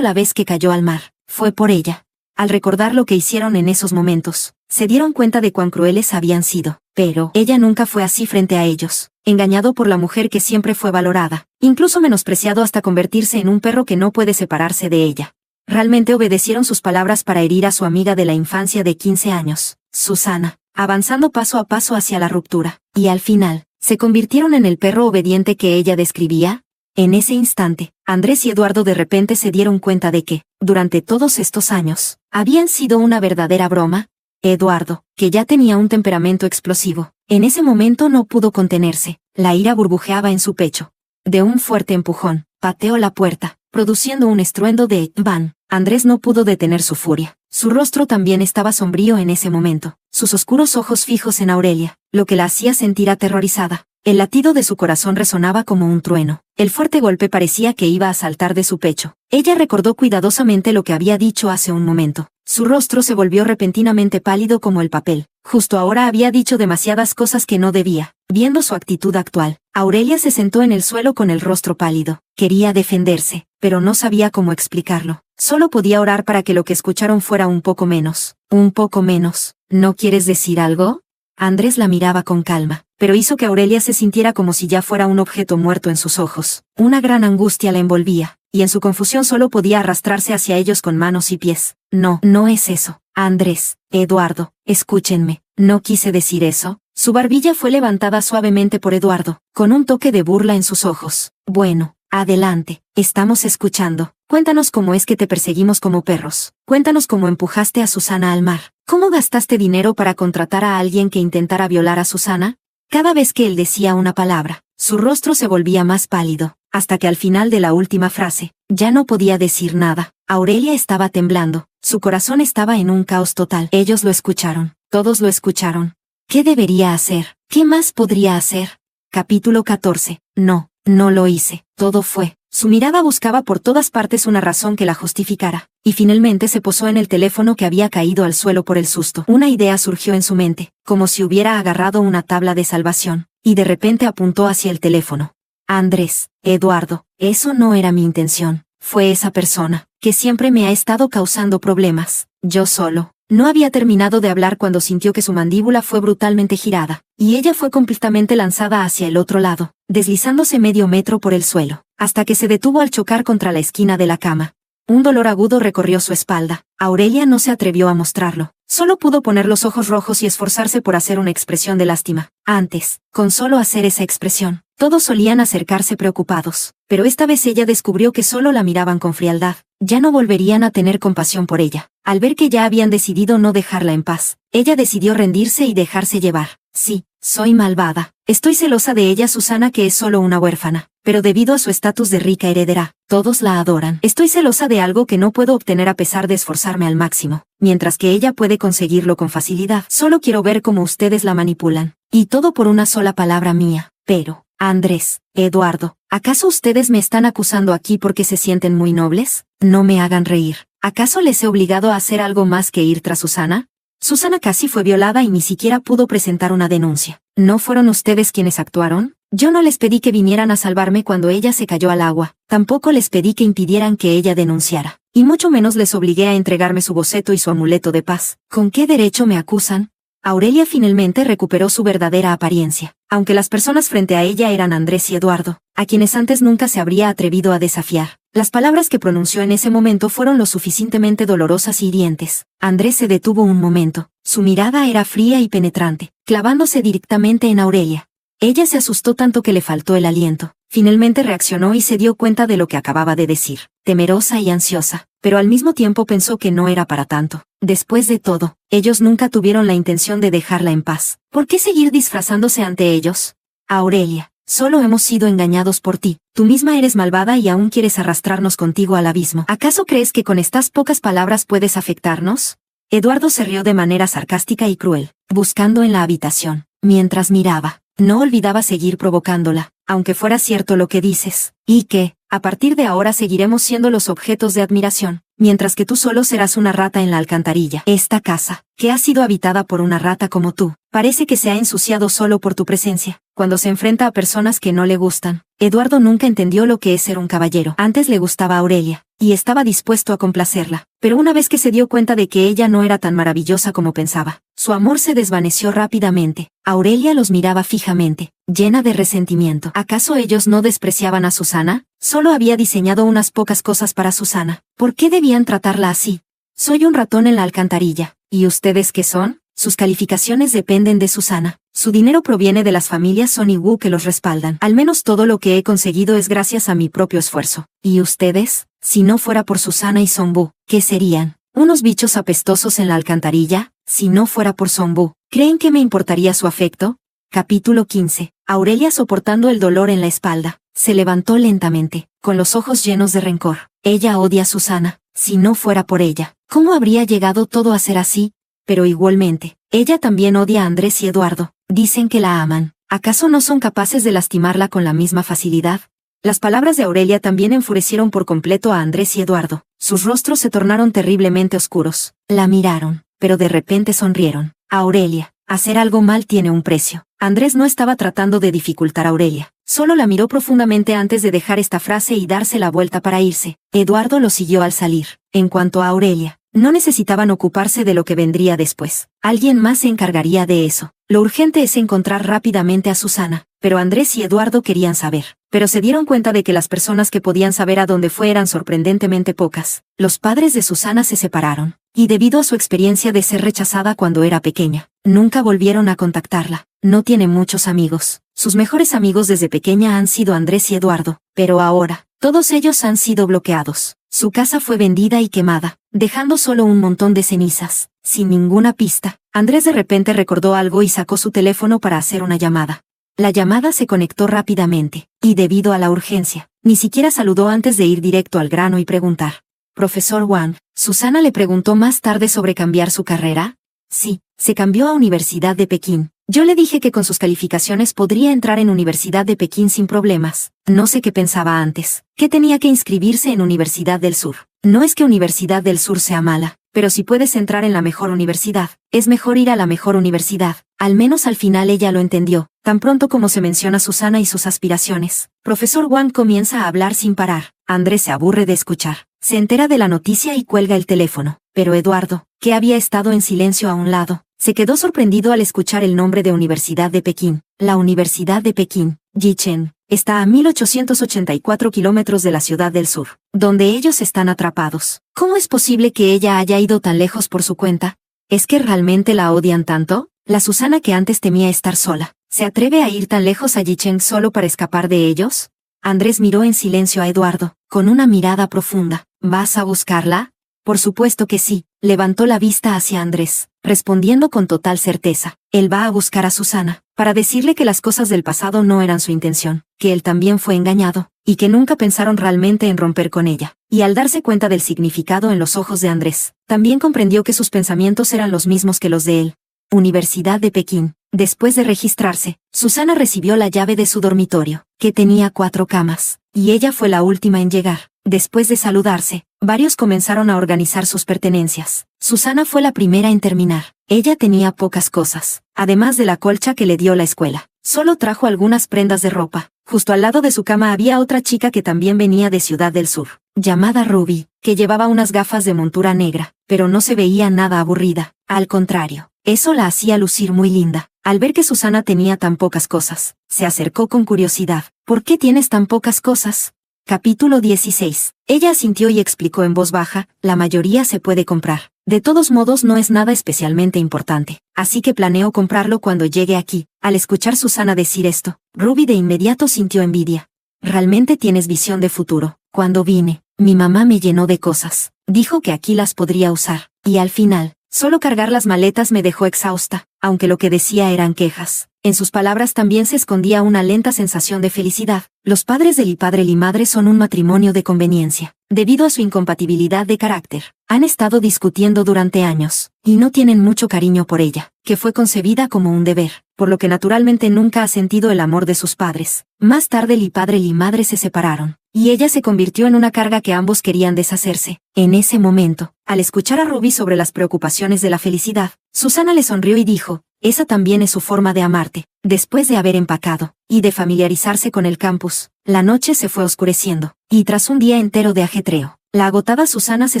A: la vez que cayó al mar, fue por ella. Al recordar lo que hicieron en esos momentos, se dieron cuenta de cuán crueles habían sido. Pero ella nunca fue así frente a ellos, engañado por la mujer que siempre fue valorada, incluso menospreciado hasta convertirse en un perro que no puede separarse de ella. Realmente obedecieron sus palabras para herir a su amiga de la infancia de 15 años, Susana, avanzando paso a paso hacia la ruptura, y al final, se convirtieron en el perro obediente que ella describía. En ese instante, Andrés y Eduardo de repente se dieron cuenta de que, durante todos estos años, habían sido una verdadera broma. Eduardo, que ya tenía un temperamento explosivo, en ese momento no pudo contenerse, la ira burbujeaba en su pecho. De un fuerte empujón, pateó la puerta, produciendo un estruendo de «van». Andrés no pudo detener su furia. Su rostro también estaba sombrío en ese momento, sus oscuros ojos fijos en Aurelia, lo que la hacía sentir aterrorizada. El latido de su corazón resonaba como un trueno. El fuerte golpe parecía que iba a saltar de su pecho. Ella recordó cuidadosamente lo que había dicho hace un momento. Su rostro se volvió repentinamente pálido como el papel. Justo ahora había dicho demasiadas cosas que no debía. Viendo su actitud actual, Aurelia se sentó en el suelo con el rostro pálido. Quería defenderse, pero no sabía cómo explicarlo. Solo podía orar para que lo que escucharon fuera un poco menos. Un poco menos. ¿No quieres decir algo? Andrés la miraba con calma, pero hizo que Aurelia se sintiera como si ya fuera un objeto muerto en sus ojos. Una gran angustia la envolvía, y en su confusión solo podía arrastrarse hacia ellos con manos y pies. No, no es eso. Andrés, Eduardo, escúchenme. No quise decir eso. Su barbilla fue levantada suavemente por Eduardo, con un toque de burla en sus ojos. Bueno, adelante, estamos escuchando. Cuéntanos cómo es que te perseguimos como perros. Cuéntanos cómo empujaste a Susana al mar. ¿Cómo gastaste dinero para contratar a alguien que intentara violar a Susana? Cada vez que él decía una palabra, su rostro se volvía más pálido, hasta que al final de la última frase, ya no podía decir nada. Aurelia estaba temblando, su corazón estaba en un caos total. Ellos lo escucharon, todos lo escucharon. ¿Qué debería hacer? ¿Qué más podría hacer? Capítulo 14. No, no lo hice. Todo fue. Su mirada buscaba por todas partes una razón que la justificara, y finalmente se posó en el teléfono que había caído al suelo por el susto. Una idea surgió en su mente, como si hubiera agarrado una tabla de salvación, y de repente apuntó hacia el teléfono. Andrés, Eduardo, eso no era mi intención. Fue esa persona, que siempre me ha estado causando problemas. Yo solo. No había terminado de hablar cuando sintió que su mandíbula fue brutalmente girada, y ella fue completamente lanzada hacia el otro lado, deslizándose medio metro por el suelo, hasta que se detuvo al chocar contra la esquina de la cama. Un dolor agudo recorrió su espalda. Aurelia no se atrevió a mostrarlo. Solo pudo poner los ojos rojos y esforzarse por hacer una expresión de lástima. Antes, con solo hacer esa expresión, todos solían acercarse preocupados, pero esta vez ella descubrió que solo la miraban con frialdad. Ya no volverían a tener compasión por ella. Al ver que ya habían decidido no dejarla en paz, ella decidió rendirse y dejarse llevar. Sí, soy malvada. Estoy celosa de ella, Susana, que es solo una huérfana, pero debido a su estatus de rica heredera, todos la adoran. Estoy celosa de algo que no puedo obtener a pesar de esforzarme al máximo, mientras que ella puede conseguirlo con facilidad. Solo quiero ver cómo ustedes la manipulan. Y todo por una sola palabra mía. Pero, Andrés, Eduardo, ¿acaso ustedes me están acusando aquí porque se sienten muy nobles? No me hagan reír. ¿Acaso les he obligado a hacer algo más que ir tras Susana? Susana casi fue violada y ni siquiera pudo presentar una denuncia. ¿No fueron ustedes quienes actuaron? Yo no les pedí que vinieran a salvarme cuando ella se cayó al agua. Tampoco les pedí que impidieran que ella denunciara. Y mucho menos les obligué a entregarme su boceto y su amuleto de paz. ¿Con qué derecho me acusan? Aurelia finalmente recuperó su verdadera apariencia, aunque las personas frente a ella eran Andrés y Eduardo, a quienes antes nunca se habría atrevido a desafiar. Las palabras que pronunció en ese momento fueron lo suficientemente dolorosas y hirientes. Andrés se detuvo un momento. Su mirada era fría y penetrante, clavándose directamente en Aurelia. Ella se asustó tanto que le faltó el aliento. Finalmente reaccionó y se dio cuenta de lo que acababa de decir, temerosa y ansiosa, pero al mismo tiempo pensó que no era para tanto. Después de todo, ellos nunca tuvieron la intención de dejarla en paz. ¿Por qué seguir disfrazándose ante ellos? Aurelia, solo hemos sido engañados por ti. Tú misma eres malvada y aún quieres arrastrarnos contigo al abismo. ¿Acaso crees que con estas pocas palabras puedes afectarnos? Eduardo se rió de manera sarcástica y cruel, buscando en la habitación, mientras miraba. No olvidaba seguir provocándola, aunque fuera cierto lo que dices, y que, a partir de ahora seguiremos siendo los objetos de admiración. mientras que tú solo serás una rata en la alcantarilla. Esta casa, que ha sido habitada por una rata como tú, parece que se ha ensuciado solo por tu presencia. Cuando se enfrenta a personas que no le gustan, Eduardo nunca entendió lo que es ser un caballero. Antes le gustaba a Aurelia, y estaba dispuesto a complacerla, pero una vez que se dio cuenta de que ella no era tan maravillosa como pensaba, su amor se desvaneció rápidamente. Aurelia los miraba fijamente, llena de resentimiento. ¿Acaso ellos no despreciaban a Susana? Solo había diseñado unas pocas cosas para Susana. ¿Por qué debían tratarla así? Soy un ratón en la alcantarilla. ¿Y ustedes qué son? Sus calificaciones dependen de Susana. Su dinero proviene de las familias Son y Wu que los respaldan. Al menos todo lo que he conseguido es gracias a mi propio esfuerzo. ¿Y ustedes? Si no fuera por Susana y Son Bu, ¿qué serían? ¿Unos bichos apestosos en la alcantarilla? Si no fuera por Son Bu, ¿creen que me importaría su afecto? Capítulo 15. Aurelia, soportando el dolor en la espalda, se levantó lentamente, con los ojos llenos de rencor. Ella odia a Susana. Si no fuera por ella, ¿cómo habría llegado todo a ser así? Pero igualmente, ella también odia a Andrés y Eduardo. Dicen que la aman. ¿Acaso no son capaces de lastimarla con la misma facilidad? Las palabras de Aurelia también enfurecieron por completo a Andrés y Eduardo. Sus rostros se tornaron terriblemente oscuros. La miraron, pero de repente sonrieron. Aurelia, hacer algo mal tiene un precio. Andrés no estaba tratando de dificultar a Aurelia. Solo la miró profundamente antes de dejar esta frase y darse la vuelta para irse. Eduardo lo siguió al salir. En cuanto a Aurelia, no necesitaban ocuparse de lo que vendría después. Alguien más se encargaría de eso. Lo urgente es encontrar rápidamente a Susana. Pero Andrés y Eduardo querían saber. Pero se dieron cuenta de que las personas que podían saber a dónde fue eran sorprendentemente pocas. Los padres de Susana se separaron. Y debido a su experiencia de ser rechazada cuando era pequeña, nunca volvieron a contactarla. No tiene muchos amigos. Sus mejores amigos desde pequeña han sido Andrés y Eduardo. Pero ahora, todos ellos han sido bloqueados. Su casa fue vendida y quemada, dejando solo un montón de cenizas, sin ninguna pista. Andrés de repente recordó algo y sacó su teléfono para hacer una llamada. La llamada se conectó rápidamente, y debido a la urgencia, ni siquiera saludó antes de ir directo al grano y preguntar. Profesor Wang, Susana le preguntó más tarde sobre cambiar su carrera. Sí, se cambió a Universidad de Pekín. Yo le dije que con sus calificaciones podría entrar en Universidad de Pekín sin problemas. No sé qué pensaba antes, que tenía que inscribirse en Universidad del Sur. No es que Universidad del Sur sea mala, pero si puedes entrar en la mejor universidad, es mejor ir a la mejor universidad. Al menos al final ella lo entendió, tan pronto como se menciona Susana y sus aspiraciones. Profesor Wang comienza a hablar sin parar. Andrés se aburre de escuchar. Se entera de la noticia y cuelga el teléfono. Pero Eduardo, que había estado en silencio a un lado, se quedó sorprendido al escuchar el nombre de Universidad de Pekín. La Universidad de Pekín, Yicheng, está a 1884 kilómetros de la ciudad del sur, donde ellos están atrapados. ¿Cómo es posible que ella haya ido tan lejos por su cuenta? ¿Es que realmente la odian tanto? La Susana que antes temía estar sola, ¿se atreve a ir tan lejos a Yicheng solo para escapar de ellos? Andrés miró en silencio a Eduardo, con una mirada profunda. ¿Vas a buscarla? Por supuesto que sí. Levantó la vista hacia Andrés, respondiendo con total certeza. Él va a buscar a Susana, para decirle que las cosas del pasado no eran su intención, que él también fue engañado, y que nunca pensaron realmente en romper con ella. Y al darse cuenta del significado en los ojos de Andrés, también comprendió que sus pensamientos eran los mismos que los de él. Universidad de Pekín. Después de registrarse, Susana recibió la llave de su dormitorio, que tenía 4 camas, y ella fue la última en llegar. Después de saludarse, varios comenzaron a organizar sus pertenencias. Susana fue la primera en terminar. Ella tenía pocas cosas, además de la colcha que le dio la escuela. Solo trajo algunas prendas de ropa. Justo al lado de su cama había otra chica que también venía de Ciudad del Sur, llamada Ruby, que llevaba unas gafas de montura negra, pero no se veía nada aburrida. Al contrario, eso la hacía lucir muy linda. Al ver que Susana tenía tan pocas cosas, se acercó con curiosidad. ¿Por qué tienes tan pocas cosas? Capítulo 16. Ella asintió y explicó en voz baja, la mayoría se puede comprar. De todos modos no es nada especialmente importante, así que planeo comprarlo cuando llegue aquí. Al escuchar Susana decir esto, Ruby de inmediato sintió envidia. Realmente tienes visión de futuro. Cuando vine, mi mamá me llenó de cosas. Dijo que aquí las podría usar. Y al final, solo cargar las maletas me dejó exhausta, aunque lo que decía eran quejas. En sus palabras también se escondía una lenta sensación de felicidad. Los padres del padre y madre son un matrimonio de conveniencia. Debido a su incompatibilidad de carácter, han estado discutiendo durante años, y no tienen mucho cariño por ella, que fue concebida como un deber, por lo que naturalmente nunca ha sentido el amor de sus padres. Más tarde el padre y madre se separaron, y ella se convirtió en una carga que ambos querían deshacerse. En ese momento, al escuchar a Ruby sobre las preocupaciones de la felicidad, Susana le sonrió y dijo, esa también es su forma de amarte. Después de haber empacado y de familiarizarse con el campus, la noche se fue oscureciendo, y tras un día entero de ajetreo, la agotada Susana se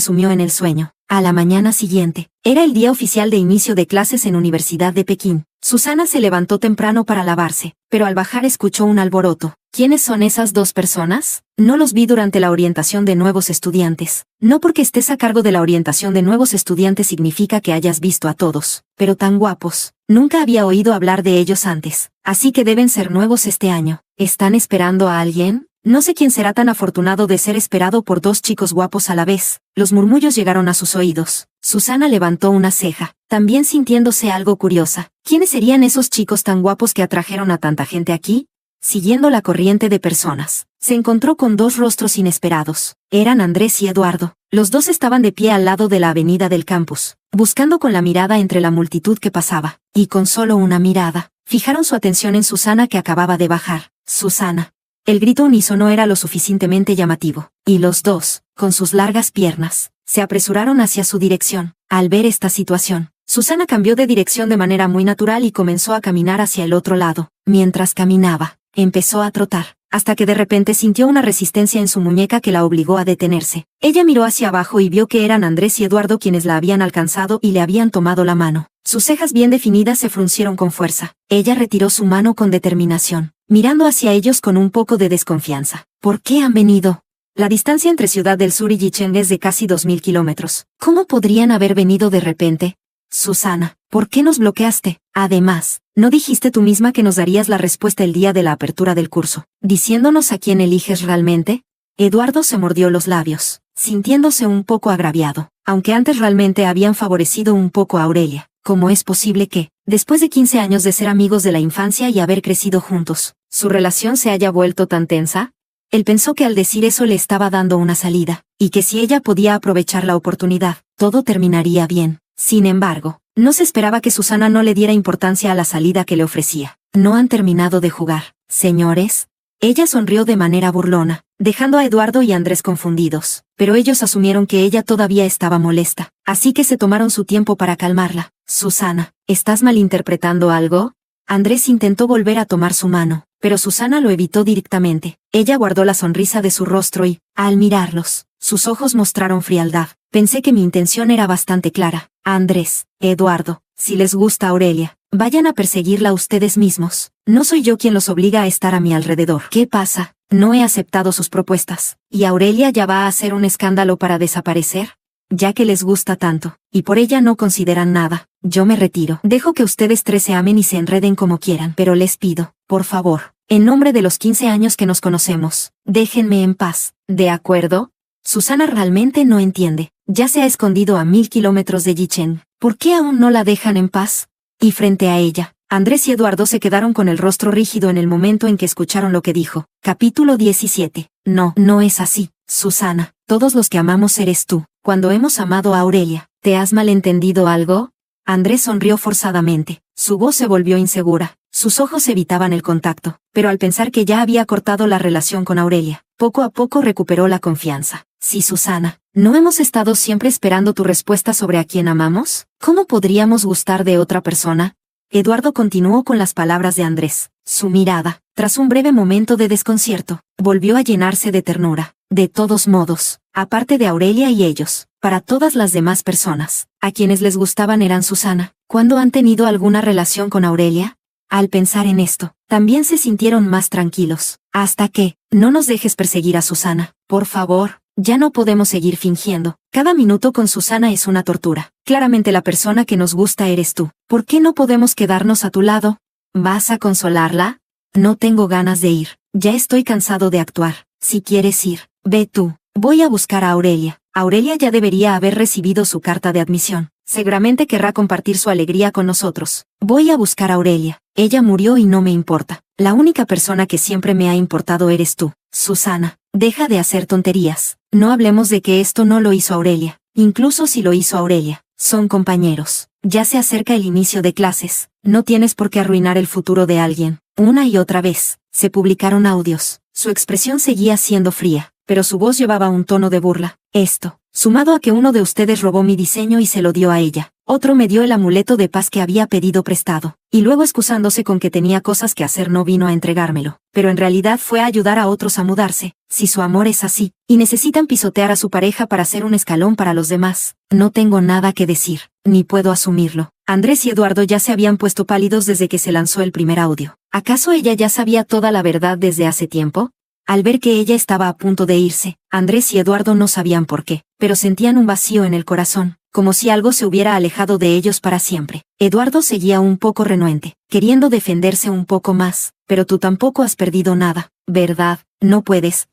A: sumió en el sueño. A la mañana siguiente, era el día oficial de inicio de clases en Universidad de Pekín. Susana se levantó temprano para lavarse, pero al bajar escuchó un alboroto. ¿Quiénes son esas dos personas? No los vi durante la orientación de nuevos estudiantes. No porque estés a cargo de la orientación de nuevos estudiantes significa que hayas visto a todos, pero tan guapos. Nunca había oído hablar de ellos antes, así que deben ser nuevos este año. ¿Están esperando a alguien? No sé quién será tan afortunado de ser esperado por dos chicos guapos a la vez. Los murmullos llegaron a sus oídos. Susana levantó una ceja, también sintiéndose algo curiosa. ¿Quiénes serían esos chicos tan guapos que atrajeron a tanta gente aquí? Siguiendo la corriente de personas, se encontró con dos rostros inesperados. Eran Andrés y Eduardo. Los dos estaban de pie al lado de la avenida del campus, buscando con la mirada entre la multitud que pasaba, y con solo una mirada, fijaron su atención en Susana que acababa de bajar. Susana. El grito unísono era lo suficientemente llamativo, y los dos, con sus largas piernas, se apresuraron hacia su dirección. Al ver esta situación, Susana cambió de dirección de manera muy natural y comenzó a caminar hacia el otro lado. Mientras caminaba, empezó a trotar, hasta que de repente sintió una resistencia en su muñeca que la obligó a detenerse. Ella miró hacia abajo y vio que eran Andrés y Eduardo quienes la habían alcanzado y le habían tomado la mano. Sus cejas bien definidas se fruncieron con fuerza. Ella retiró su mano con determinación, mirando hacia ellos con un poco de desconfianza. ¿Por qué han venido? La distancia entre Ciudad del Sur y Yicheng es de casi 2000 kilómetros. ¿Cómo podrían haber venido de repente? Susana, ¿por qué nos bloqueaste? Además, ¿no dijiste tú misma que nos darías la respuesta el día de la apertura del curso, diciéndonos a quién eliges realmente? Eduardo se mordió los labios, sintiéndose un poco agraviado, aunque antes realmente habían favorecido un poco a Aurelia. ¿Cómo es posible que, después de 15 años de ser amigos de la infancia y haber crecido juntos, su relación se haya vuelto tan tensa? Él pensó que al decir eso le estaba dando una salida, y que si ella podía aprovechar la oportunidad, todo terminaría bien. Sin embargo, no se esperaba que Susana no le diera importancia a la salida que le ofrecía. ¿No han terminado de jugar, señores? Ella sonrió de manera burlona, dejando a Eduardo y Andrés confundidos, pero ellos asumieron que ella todavía estaba molesta, así que se tomaron su tiempo para calmarla. Susana, ¿estás malinterpretando algo? Andrés intentó volver a tomar su mano, pero Susana lo evitó directamente. Ella guardó la sonrisa de su rostro y, al mirarlos, sus ojos mostraron frialdad. Pensé que mi intención era bastante clara. Andrés, Eduardo, si les gusta Aurelia, vayan a perseguirla ustedes mismos. No soy yo quien los obliga a estar a mi alrededor. ¿Qué pasa? No he aceptado sus propuestas. ¿Y Aurelia ya va a hacer un escándalo para desaparecer? Ya que les gusta tanto, y por ella no consideran nada, yo me retiro. Dejo que ustedes tres se amen y se enreden como quieran, pero les pido, por favor, en nombre de los 15 años que nos conocemos, déjenme en paz. ¿De acuerdo? Susana realmente no entiende. Ya se ha escondido a 1000 kilómetros de Yicheng. ¿Por qué aún no la dejan en paz? Y frente a ella, Andrés y Eduardo se quedaron con el rostro rígido en el momento en que escucharon lo que dijo. Capítulo 17. No, no es así, Susana. Todos los que amamos eres tú. Cuando hemos amado a Aurelia, ¿te has malentendido algo? Andrés sonrió forzadamente. Su voz se volvió insegura. Sus ojos evitaban el contacto, pero al pensar que ya había cortado la relación con Aurelia, poco a poco recuperó la confianza. Sí, Susana, ¿no hemos estado siempre esperando tu respuesta sobre a quién amamos? ¿Cómo podríamos gustar de otra persona? Eduardo continuó con las palabras de Andrés. Su mirada, tras un breve momento de desconcierto, volvió a llenarse de ternura. De todos modos, aparte de Aurelia y ellos, para todas las demás personas, a quienes les gustaban eran Susana. ¿Cuándo han tenido alguna relación con Aurelia? Al pensar en esto, también se sintieron más tranquilos. Hasta que, no nos dejes perseguir a Susana, por favor. Ya no podemos seguir fingiendo. Cada minuto con Susana es una tortura. Claramente la persona que nos gusta eres tú. ¿Por qué no podemos quedarnos a tu lado? ¿Vas a consolarla? No tengo ganas de ir. Ya estoy cansado de actuar. Si quieres ir, ve tú. Voy a buscar a Aurelia. Aurelia ya debería haber recibido su carta de admisión. Seguramente querrá compartir su alegría con nosotros. Voy a buscar a Aurelia. Ella murió y no me importa. La única persona que siempre me ha importado eres tú. Susana, deja de hacer tonterías. No hablemos de que esto no lo hizo Aurelia. Incluso si lo hizo Aurelia, son compañeros. ya se acerca el inicio de clases, no tienes por qué arruinar el futuro de alguien. Una y otra vez, se publicaron audios. Su expresión seguía siendo fría, pero su voz llevaba un tono de burla. Esto, sumado a que uno de ustedes robó mi diseño y se lo dio a ella. Otro me dio el amuleto de paz que había pedido prestado, y luego excusándose con que tenía cosas que hacer no vino a entregármelo, pero en realidad fue a ayudar a otros a mudarse. Si su amor es así, y necesitan pisotear a su pareja para ser un escalón para los demás, no tengo nada que decir, ni puedo asumirlo. Andrés y Eduardo ya se habían puesto pálidos desde que se lanzó el primer audio. ¿Acaso ella ya sabía toda la verdad desde hace tiempo? Al ver que ella estaba a punto de irse, Andrés y Eduardo no sabían por qué, pero sentían un vacío en el corazón, como si algo se hubiera alejado de ellos para siempre. Eduardo seguía un poco renuente, queriendo defenderse un poco más. Pero tú tampoco has perdido nada, ¿verdad? No puedes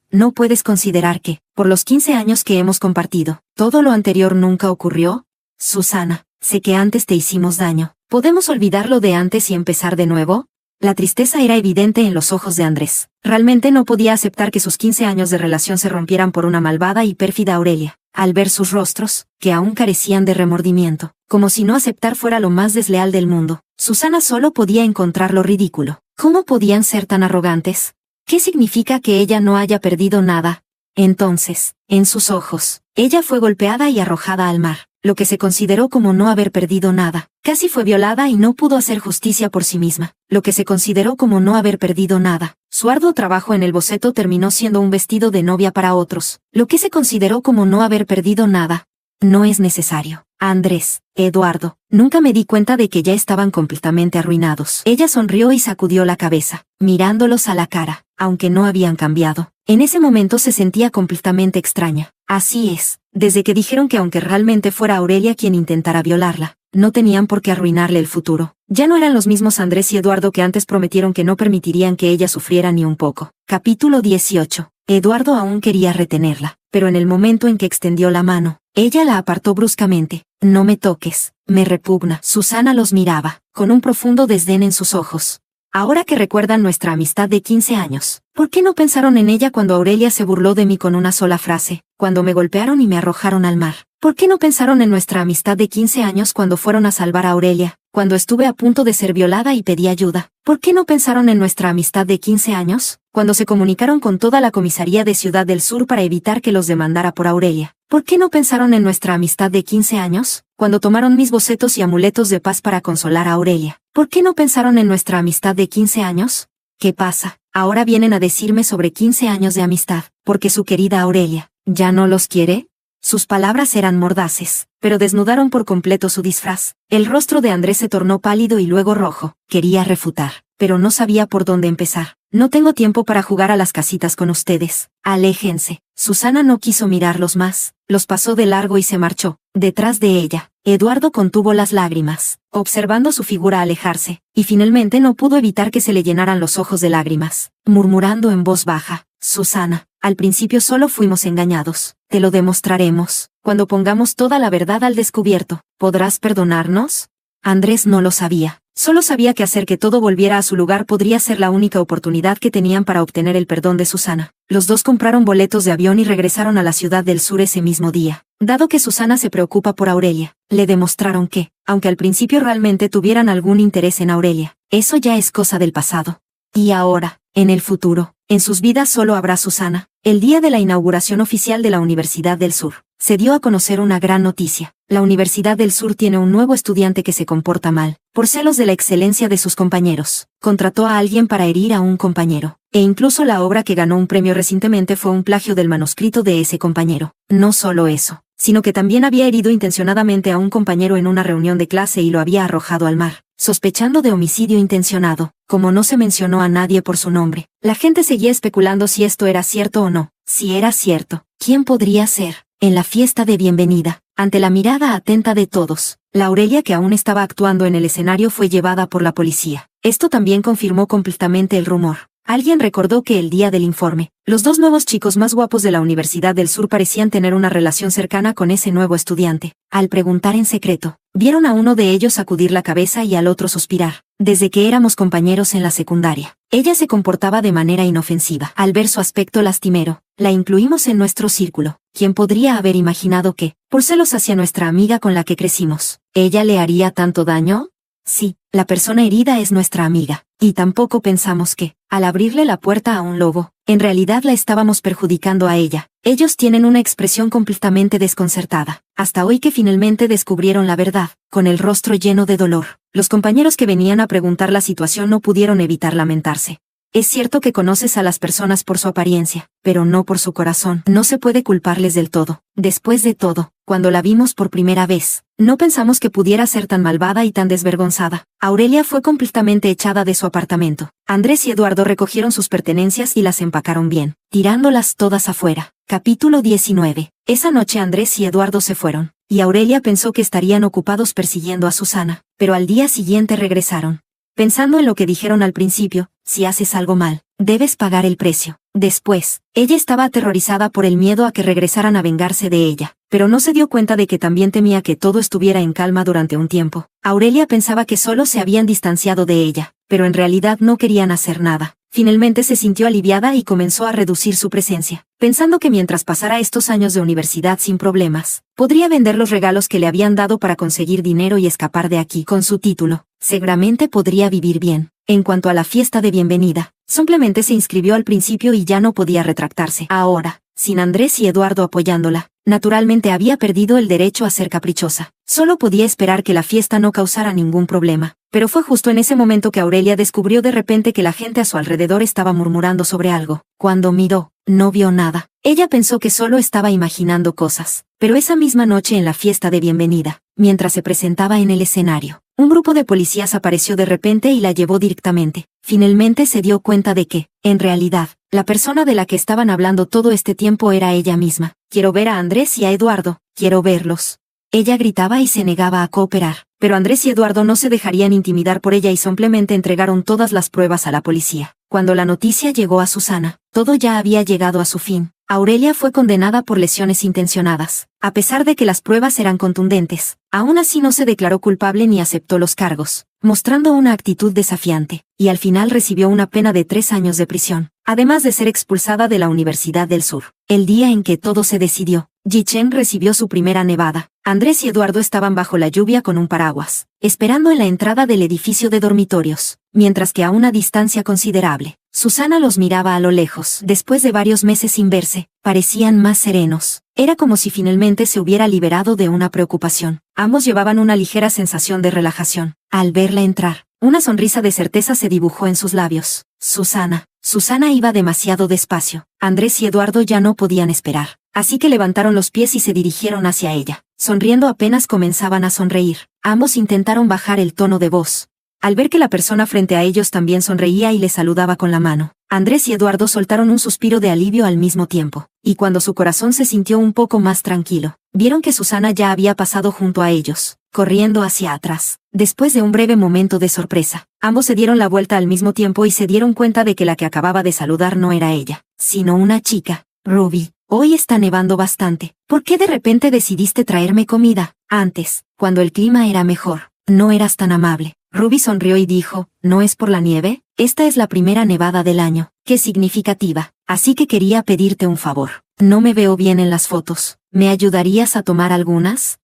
A: considerar que, por los 15 años que hemos compartido, todo lo anterior nunca ocurrió. Susana, sé que antes te hicimos daño. ¿Podemos olvidar lo de antes y empezar de nuevo? La tristeza era evidente en los ojos de Andrés. Realmente no podía aceptar que sus 15 años de relación se rompieran por una malvada y pérfida Aurelia. Al ver sus rostros, que aún carecían de remordimiento, como si no aceptar fuera lo más desleal del mundo, Susana solo podía encontrarlo ridículo. ¿Cómo podían ser tan arrogantes? ¿Qué significa que ella no haya perdido nada? Entonces, en sus ojos, ella fue golpeada y arrojada al mar, lo que se consideró como no haber perdido nada. Casi fue violada y no pudo hacer justicia por sí misma, lo que se consideró como no haber perdido nada. Su arduo trabajo en el boceto terminó siendo un vestido de novia para otros, lo que se consideró como no haber perdido nada. No es necesario. Andrés, Eduardo, nunca me di cuenta de que ya estaban completamente arruinados. Ella sonrió y sacudió la cabeza, mirándolos a la cara, aunque no habían cambiado. En ese momento se sentía completamente extraña. Así es, desde que dijeron que aunque realmente fuera Aurelia quien intentara violarla, no tenían por qué arruinarle el futuro. Ya no eran los mismos Andrés y Eduardo que antes prometieron que no permitirían que ella sufriera ni un poco. Capítulo 18. Eduardo aún quería retenerla, pero en el momento en que extendió la mano, ella la apartó bruscamente. No me toques, me repugna. Susana los miraba, con un profundo desdén en sus ojos. Ahora que recuerdan nuestra amistad de 15 años, ¿por qué no pensaron en ella cuando Aurelia se burló de mí con una sola frase, cuando me golpearon y me arrojaron al mar? ¿Por qué no pensaron en nuestra amistad de 15 años cuando fueron a salvar a Aurelia, cuando estuve a punto de ser violada y pedí ayuda? ¿Por qué no pensaron en nuestra amistad de 15 años, cuando se comunicaron con toda la comisaría de Ciudad del Sur para evitar que los demandara por Aurelia? ¿Por qué no pensaron en nuestra amistad de 15 años, cuando tomaron mis bocetos y amuletos de paz para consolar a Aurelia? ¿Por qué no pensaron en nuestra amistad de 15 años? ¿Qué pasa? Ahora vienen a decirme sobre 15 años de amistad, porque su querida Aurelia, ¿ya no los quiere? Sus palabras eran mordaces, pero desnudaron por completo su disfraz. El rostro de Andrés se tornó pálido y luego rojo. Quería refutar, pero no sabía por dónde empezar. No tengo tiempo para jugar a las casitas con ustedes. Aléjense. Susana no quiso mirarlos más, los pasó de largo y se marchó. Detrás de ella, Eduardo contuvo las lágrimas, observando su figura alejarse, y finalmente no pudo evitar que se le llenaran los ojos de lágrimas, murmurando en voz baja: Susana, al principio solo fuimos engañados. Te lo demostraremos. Cuando pongamos toda la verdad al descubierto, ¿podrás perdonarnos? Andrés no lo sabía. Solo sabía que hacer que todo volviera a su lugar podría ser la única oportunidad que tenían para obtener el perdón de Susana. Los dos compraron boletos de avión y regresaron a la Ciudad del Sur ese mismo día. Dado que Susana se preocupa por Aurelia, le demostraron que, aunque al principio realmente tuvieran algún interés en Aurelia, eso ya es cosa del pasado. Y ahora, en el futuro, en sus vidas solo habrá Susana. El día de la inauguración oficial de la Universidad del Sur, se dio a conocer una gran noticia. La Universidad del Sur tiene un nuevo estudiante que se comporta mal, por celos de la excelencia de sus compañeros. Contrató a alguien para herir a un compañero, e incluso la obra que ganó un premio recientemente fue un plagio del manuscrito de ese compañero. No solo eso, sino que también había herido intencionadamente a un compañero en una reunión de clase y lo había arrojado al mar, sospechando de homicidio intencionado. Como no se mencionó a nadie por su nombre, la gente seguía especulando si esto era cierto o no. Si era cierto, ¿quién podría ser? En la fiesta de bienvenida, ante la mirada atenta de todos, la Aurelia que aún estaba actuando en el escenario fue llevada por la policía. Esto también confirmó completamente el rumor. Alguien recordó que el día del informe, los dos nuevos chicos más guapos de la Universidad del Sur parecían tener una relación cercana con ese nuevo estudiante. Al preguntar en secreto, vieron a uno de ellos sacudir la cabeza y al otro suspirar. Desde que éramos compañeros en la secundaria, Ella se comportaba de manera inofensiva. Al ver su aspecto lastimero, la incluimos en nuestro círculo. ¿Quién podría haber imaginado que, por celos hacia nuestra amiga con la que crecimos, ella le haría tanto daño? Sí, la persona herida es nuestra amiga, y tampoco pensamos que, al abrirle la puerta a un lobo, en realidad la estábamos perjudicando a ella. Ellos tienen una expresión completamente desconcertada, hasta hoy que finalmente descubrieron la verdad, con el rostro lleno de dolor. Los compañeros que venían a preguntar la situación no pudieron evitar lamentarse. Es cierto que conoces a las personas por su apariencia, pero no por su corazón. No se puede culparles del todo. Después de todo, cuando la vimos por primera vez, no pensamos que pudiera ser tan malvada y tan desvergonzada. Aurelia fue completamente echada de su apartamento. Andrés y Eduardo recogieron sus pertenencias y las empacaron bien, tirándolas todas afuera. Capítulo 19. Esa noche Andrés y Eduardo se fueron, y Aurelia pensó que estarían ocupados persiguiendo a Susana, pero al día siguiente regresaron. Pensando en lo que dijeron al principio, si haces algo mal, debes pagar el precio. Después, ella estaba aterrorizada por el miedo a que regresaran a vengarse de ella, pero no se dio cuenta de que también temía que todo estuviera en calma durante un tiempo. Aurelia pensaba que solo se habían distanciado de ella, pero en realidad no querían hacer nada. Finalmente se sintió aliviada y comenzó a reducir su presencia, pensando que mientras pasara estos años de universidad sin problemas, podría vender los regalos que le habían dado para conseguir dinero y escapar de aquí. Con su título, seguramente podría vivir bien. En cuanto a la fiesta de bienvenida, simplemente se inscribió al principio y ya no podía retractarse. Ahora, sin Andrés y Eduardo apoyándola, naturalmente había perdido el derecho a ser caprichosa. Solo podía esperar que la fiesta no causara ningún problema. Pero fue justo en ese momento que Aurelia descubrió de repente que la gente a su alrededor estaba murmurando sobre algo. Cuando miró, no vio nada. Ella pensó que solo estaba imaginando cosas. Pero esa misma noche en la fiesta de bienvenida, mientras se presentaba en el escenario, un grupo de policías apareció de repente y la llevó directamente. Finalmente se dio cuenta de que, en realidad, la persona de la que estaban hablando todo este tiempo era ella misma. Quiero ver a Andrés y a Eduardo, quiero verlos. Ella gritaba y se negaba a cooperar, pero Andrés y Eduardo no se dejarían intimidar por ella y simplemente entregaron todas las pruebas a la policía. Cuando la noticia llegó a Susana, todo ya había llegado a su fin. Aurelia fue condenada por lesiones intencionadas. A pesar de que las pruebas eran contundentes, aún así no se declaró culpable ni aceptó los cargos, mostrando una actitud desafiante, y al final recibió una pena de 3 años de prisión, además de ser expulsada de la Universidad del Sur. El día en que todo se decidió, Ji-Chen recibió su primera nevada. Andrés y Eduardo estaban bajo la lluvia con un paraguas, esperando en la entrada del edificio de dormitorios, mientras que a una distancia considerable, Susana los miraba a lo lejos. Después de varios meses sin verse, parecían más serenos. Era como si finalmente se hubiera liberado de una preocupación. Ambos llevaban una ligera sensación de relajación. Al verla entrar, una sonrisa de certeza se dibujó en sus labios. Susana iba demasiado despacio. Andrés y Eduardo ya no podían esperar, así que levantaron los pies y se dirigieron hacia ella. Sonriendo apenas comenzaban a sonreír. Ambos intentaron bajar el tono de voz. Al ver que la persona frente a ellos también sonreía y les saludaba con la mano, Andrés y Eduardo soltaron un suspiro de alivio al mismo tiempo, y cuando su corazón se sintió un poco más tranquilo, vieron que Susana ya había pasado junto a ellos, corriendo hacia atrás. Después de un breve momento de sorpresa, ambos se dieron la vuelta al mismo tiempo y se dieron cuenta de que la que acababa de saludar no era ella, sino una chica. Ruby, hoy está nevando bastante. ¿Por qué de repente decidiste traerme comida? Antes, cuando el clima era mejor, no eras tan amable. Ruby sonrió y dijo, ¿no es por la nieve? Esta es la primera nevada del año. Qué significativa. Así que quería pedirte un favor. No me veo bien en las fotos. ¿Me ayudarías a tomar algunas?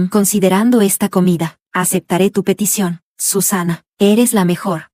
A: Considerando esta comida, aceptaré tu petición. Susana, eres la mejor.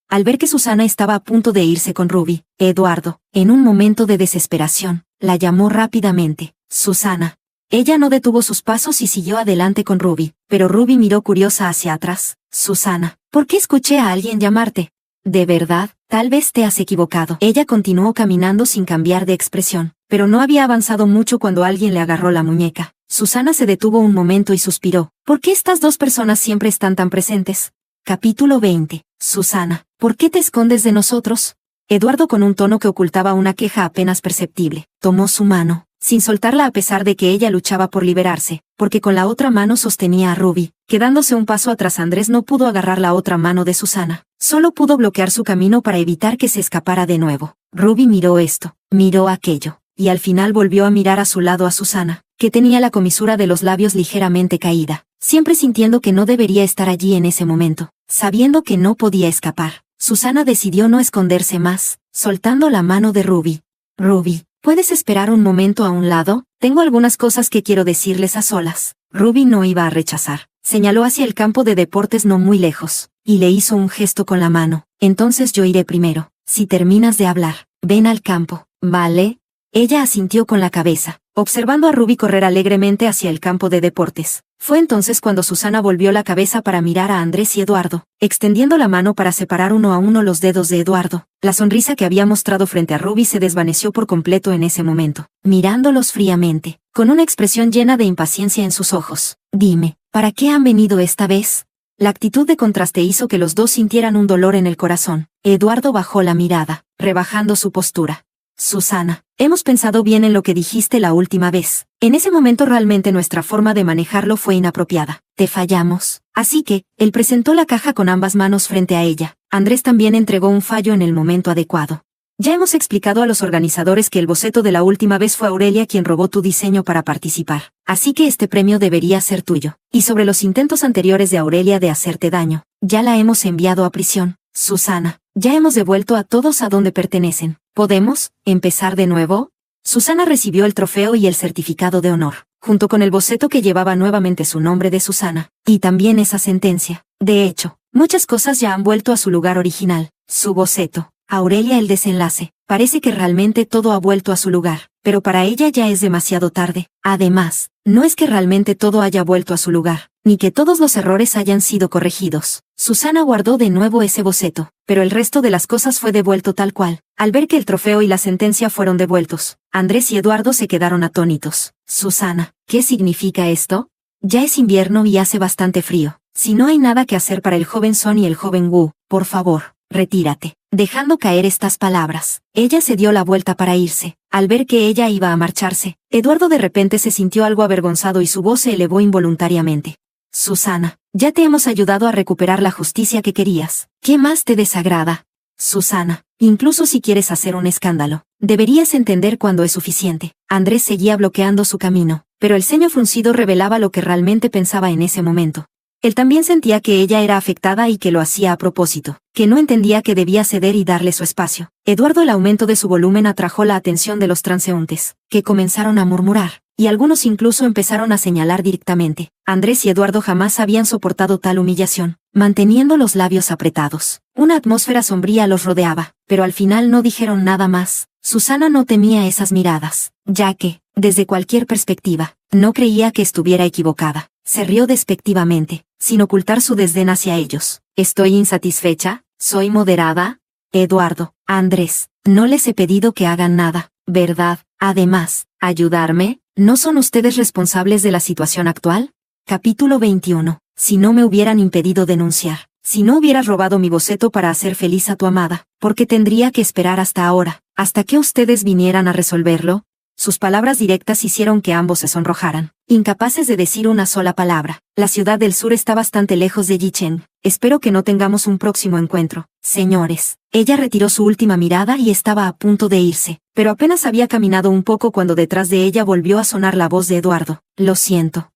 A: Al ver que Susana estaba a punto de irse con Ruby, Eduardo, en un momento de desesperación, la llamó rápidamente. Susana. Ella no detuvo sus pasos y siguió adelante con Ruby, pero Ruby miró curiosa hacia atrás. Susana, ¿por qué escuché a alguien llamarte? ¿De verdad? Tal vez te has equivocado. Ella continuó caminando sin cambiar de expresión, pero no había avanzado mucho cuando alguien le agarró la muñeca. Susana se detuvo un momento y suspiró. ¿Por qué estas dos personas siempre están tan presentes? Capítulo 20. Susana, ¿por qué te escondes de nosotros? Eduardo, con un tono que ocultaba una queja apenas perceptible, tomó su mano, sin soltarla a pesar de que ella luchaba por liberarse, porque con la otra mano sostenía a Ruby. Quedándose un paso atrás, Andrés no pudo agarrar la otra mano de Susana, solo pudo bloquear su camino para evitar que se escapara de nuevo. Ruby miró esto, miró aquello, y al final volvió a mirar a su lado a Susana, que tenía la comisura de los labios ligeramente caída, siempre sintiendo que no debería estar allí en ese momento, sabiendo que no podía escapar. Susana decidió no esconderse más, soltando la mano de Ruby. Ruby, ¿puedes esperar un momento a un lado? Tengo algunas cosas que quiero decirles a solas. Ruby no iba a rechazar. Señaló hacia el campo de deportes no muy lejos, y le hizo un gesto con la mano. Entonces yo iré primero. Si terminas de hablar, ven al campo, ¿vale? Ella asintió con la cabeza, observando a Ruby correr alegremente hacia el campo de deportes. Fue entonces cuando Susana volvió la cabeza para mirar a Andrés y Eduardo, extendiendo la mano para separar uno a uno los dedos de Eduardo. La sonrisa que había mostrado frente a Ruby se desvaneció por completo en ese momento, mirándolos fríamente, con una expresión llena de impaciencia en sus ojos. Dime, ¿para qué han venido esta vez? La actitud de contraste hizo que los dos sintieran un dolor en el corazón. Eduardo bajó la mirada, rebajando su postura. Susana, hemos pensado bien en lo que dijiste la última vez. En ese momento realmente nuestra forma de manejarlo fue inapropiada. Te fallamos. Así que, él presentó la caja con ambas manos frente a ella. Andrés también entregó un fallo en el momento adecuado. Ya hemos explicado a los organizadores que el boceto de la última vez fue Aurelia quien robó tu diseño para participar. Así que este premio debería ser tuyo. Y sobre los intentos anteriores de Aurelia de hacerte daño, ya la hemos enviado a prisión. Susana, ya hemos devuelto a todos a donde pertenecen. ¿Podemos empezar de nuevo? Susana recibió el trofeo y el certificado de honor, junto con el boceto que llevaba nuevamente su nombre de Susana, y también esa sentencia. De hecho, muchas cosas ya han vuelto a su lugar original. Su boceto, Aurelia el desenlace. Parece que realmente todo ha vuelto a su lugar, pero para ella ya es demasiado tarde. Además, no es que realmente todo haya vuelto a su lugar, ni que todos los errores hayan sido corregidos. Susana guardó de nuevo ese boceto, pero el resto de las cosas fue devuelto tal cual. Al ver que el trofeo y la sentencia fueron devueltos, Andrés y Eduardo se quedaron atónitos. Susana, ¿qué significa esto? Ya es invierno y hace bastante frío. Si no hay nada que hacer para el joven Son y el joven Wu, por favor, retírate. Dejando caer estas palabras, ella se dio la vuelta para irse. Al ver que ella iba a marcharse, Eduardo de repente se sintió algo avergonzado y su voz se elevó involuntariamente. Susana, ya te hemos ayudado a recuperar la justicia que querías. ¿Qué más te desagrada? Susana, incluso si quieres hacer un escándalo, deberías entender cuándo es suficiente. Andrés seguía bloqueando su camino, pero el ceño fruncido revelaba lo que realmente pensaba en ese momento. Él también sentía que ella era afectada y que lo hacía a propósito, que no entendía que debía ceder y darle su espacio. Eduardo, el aumento de su volumen atrajo la atención de los transeúntes, que comenzaron a murmurar, y algunos incluso empezaron a señalar directamente. Andrés y Eduardo jamás habían soportado tal humillación, manteniendo los labios apretados. Una atmósfera sombría los rodeaba, pero al final no dijeron nada más. Susana no temía esas miradas, ya que, desde cualquier perspectiva, no creía que estuviera equivocada. Se rió despectivamente, sin ocultar su desdén hacia ellos. ¿Estoy insatisfecha? ¿Soy moderada? Eduardo, Andrés, no les he pedido que hagan nada, ¿verdad? Además, ¿ayudarme? ¿No son ustedes responsables de la situación actual? Capítulo 21. Si no me hubieran impedido denunciar, si no hubieras robado mi boceto para hacer feliz a tu amada, ¿por qué tendría que esperar hasta ahora, hasta que ustedes vinieran a resolverlo? Sus palabras directas hicieron que ambos se sonrojaran, incapaces de decir una sola palabra. La ciudad del sur está bastante lejos de Yicheng. Espero que no tengamos un próximo encuentro, señores. Ella retiró su última mirada y estaba a punto de irse, pero apenas había caminado un poco cuando detrás de ella volvió a sonar la voz de Eduardo. Lo siento.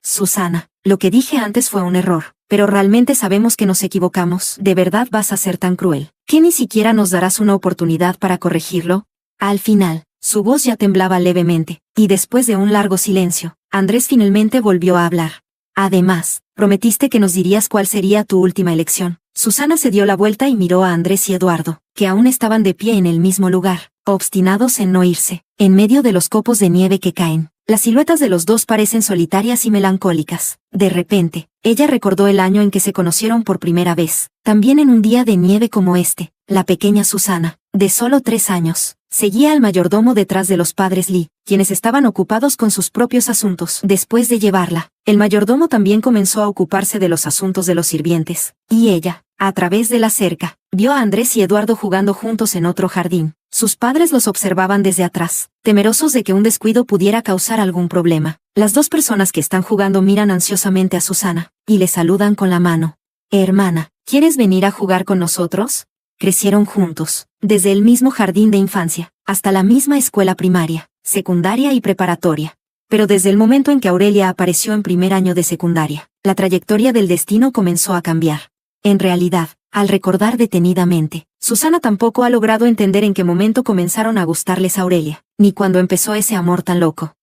A: Susana, lo que dije antes fue un error, pero realmente sabemos que nos equivocamos. ¿De verdad vas a ser tan cruel, que ni siquiera nos darás una oportunidad para corregirlo? Al final, su voz ya temblaba levemente, y después de un largo silencio, Andrés finalmente volvió a hablar. Además, prometiste que nos dirías cuál sería tu última elección. Susana se dio la vuelta y miró a Andrés y Eduardo, que aún estaban de pie en el mismo lugar, obstinados en no irse. En medio de los copos de nieve que caen, las siluetas de los dos parecen solitarias y melancólicas. De repente, ella recordó el año en que se conocieron por primera vez, también en un día de nieve como este. La pequeña Susana, de solo 3 años, seguía al mayordomo detrás de los padres Lee, quienes estaban ocupados con sus propios asuntos. Después de llevarla, el mayordomo también comenzó a ocuparse de los asuntos de los sirvientes, y ella, a través de la cerca, vio a Andrés y Eduardo jugando juntos en otro jardín. Sus padres los observaban desde atrás, temerosos de que un descuido pudiera causar algún problema. Las dos personas que están jugando miran ansiosamente a Susana, y le saludan con la mano. Hermana, ¿quieres venir a jugar con nosotros? Crecieron juntos, desde el mismo jardín de infancia, hasta la misma escuela primaria, secundaria y preparatoria. Pero desde el momento en que Aurelia apareció en primer año de secundaria, la trayectoria del destino comenzó a cambiar. En realidad, al recordar detenidamente. Susana tampoco ha logrado entender en qué momento comenzaron a gustarles a Aurelia, ni cuándo empezó ese amor tan loco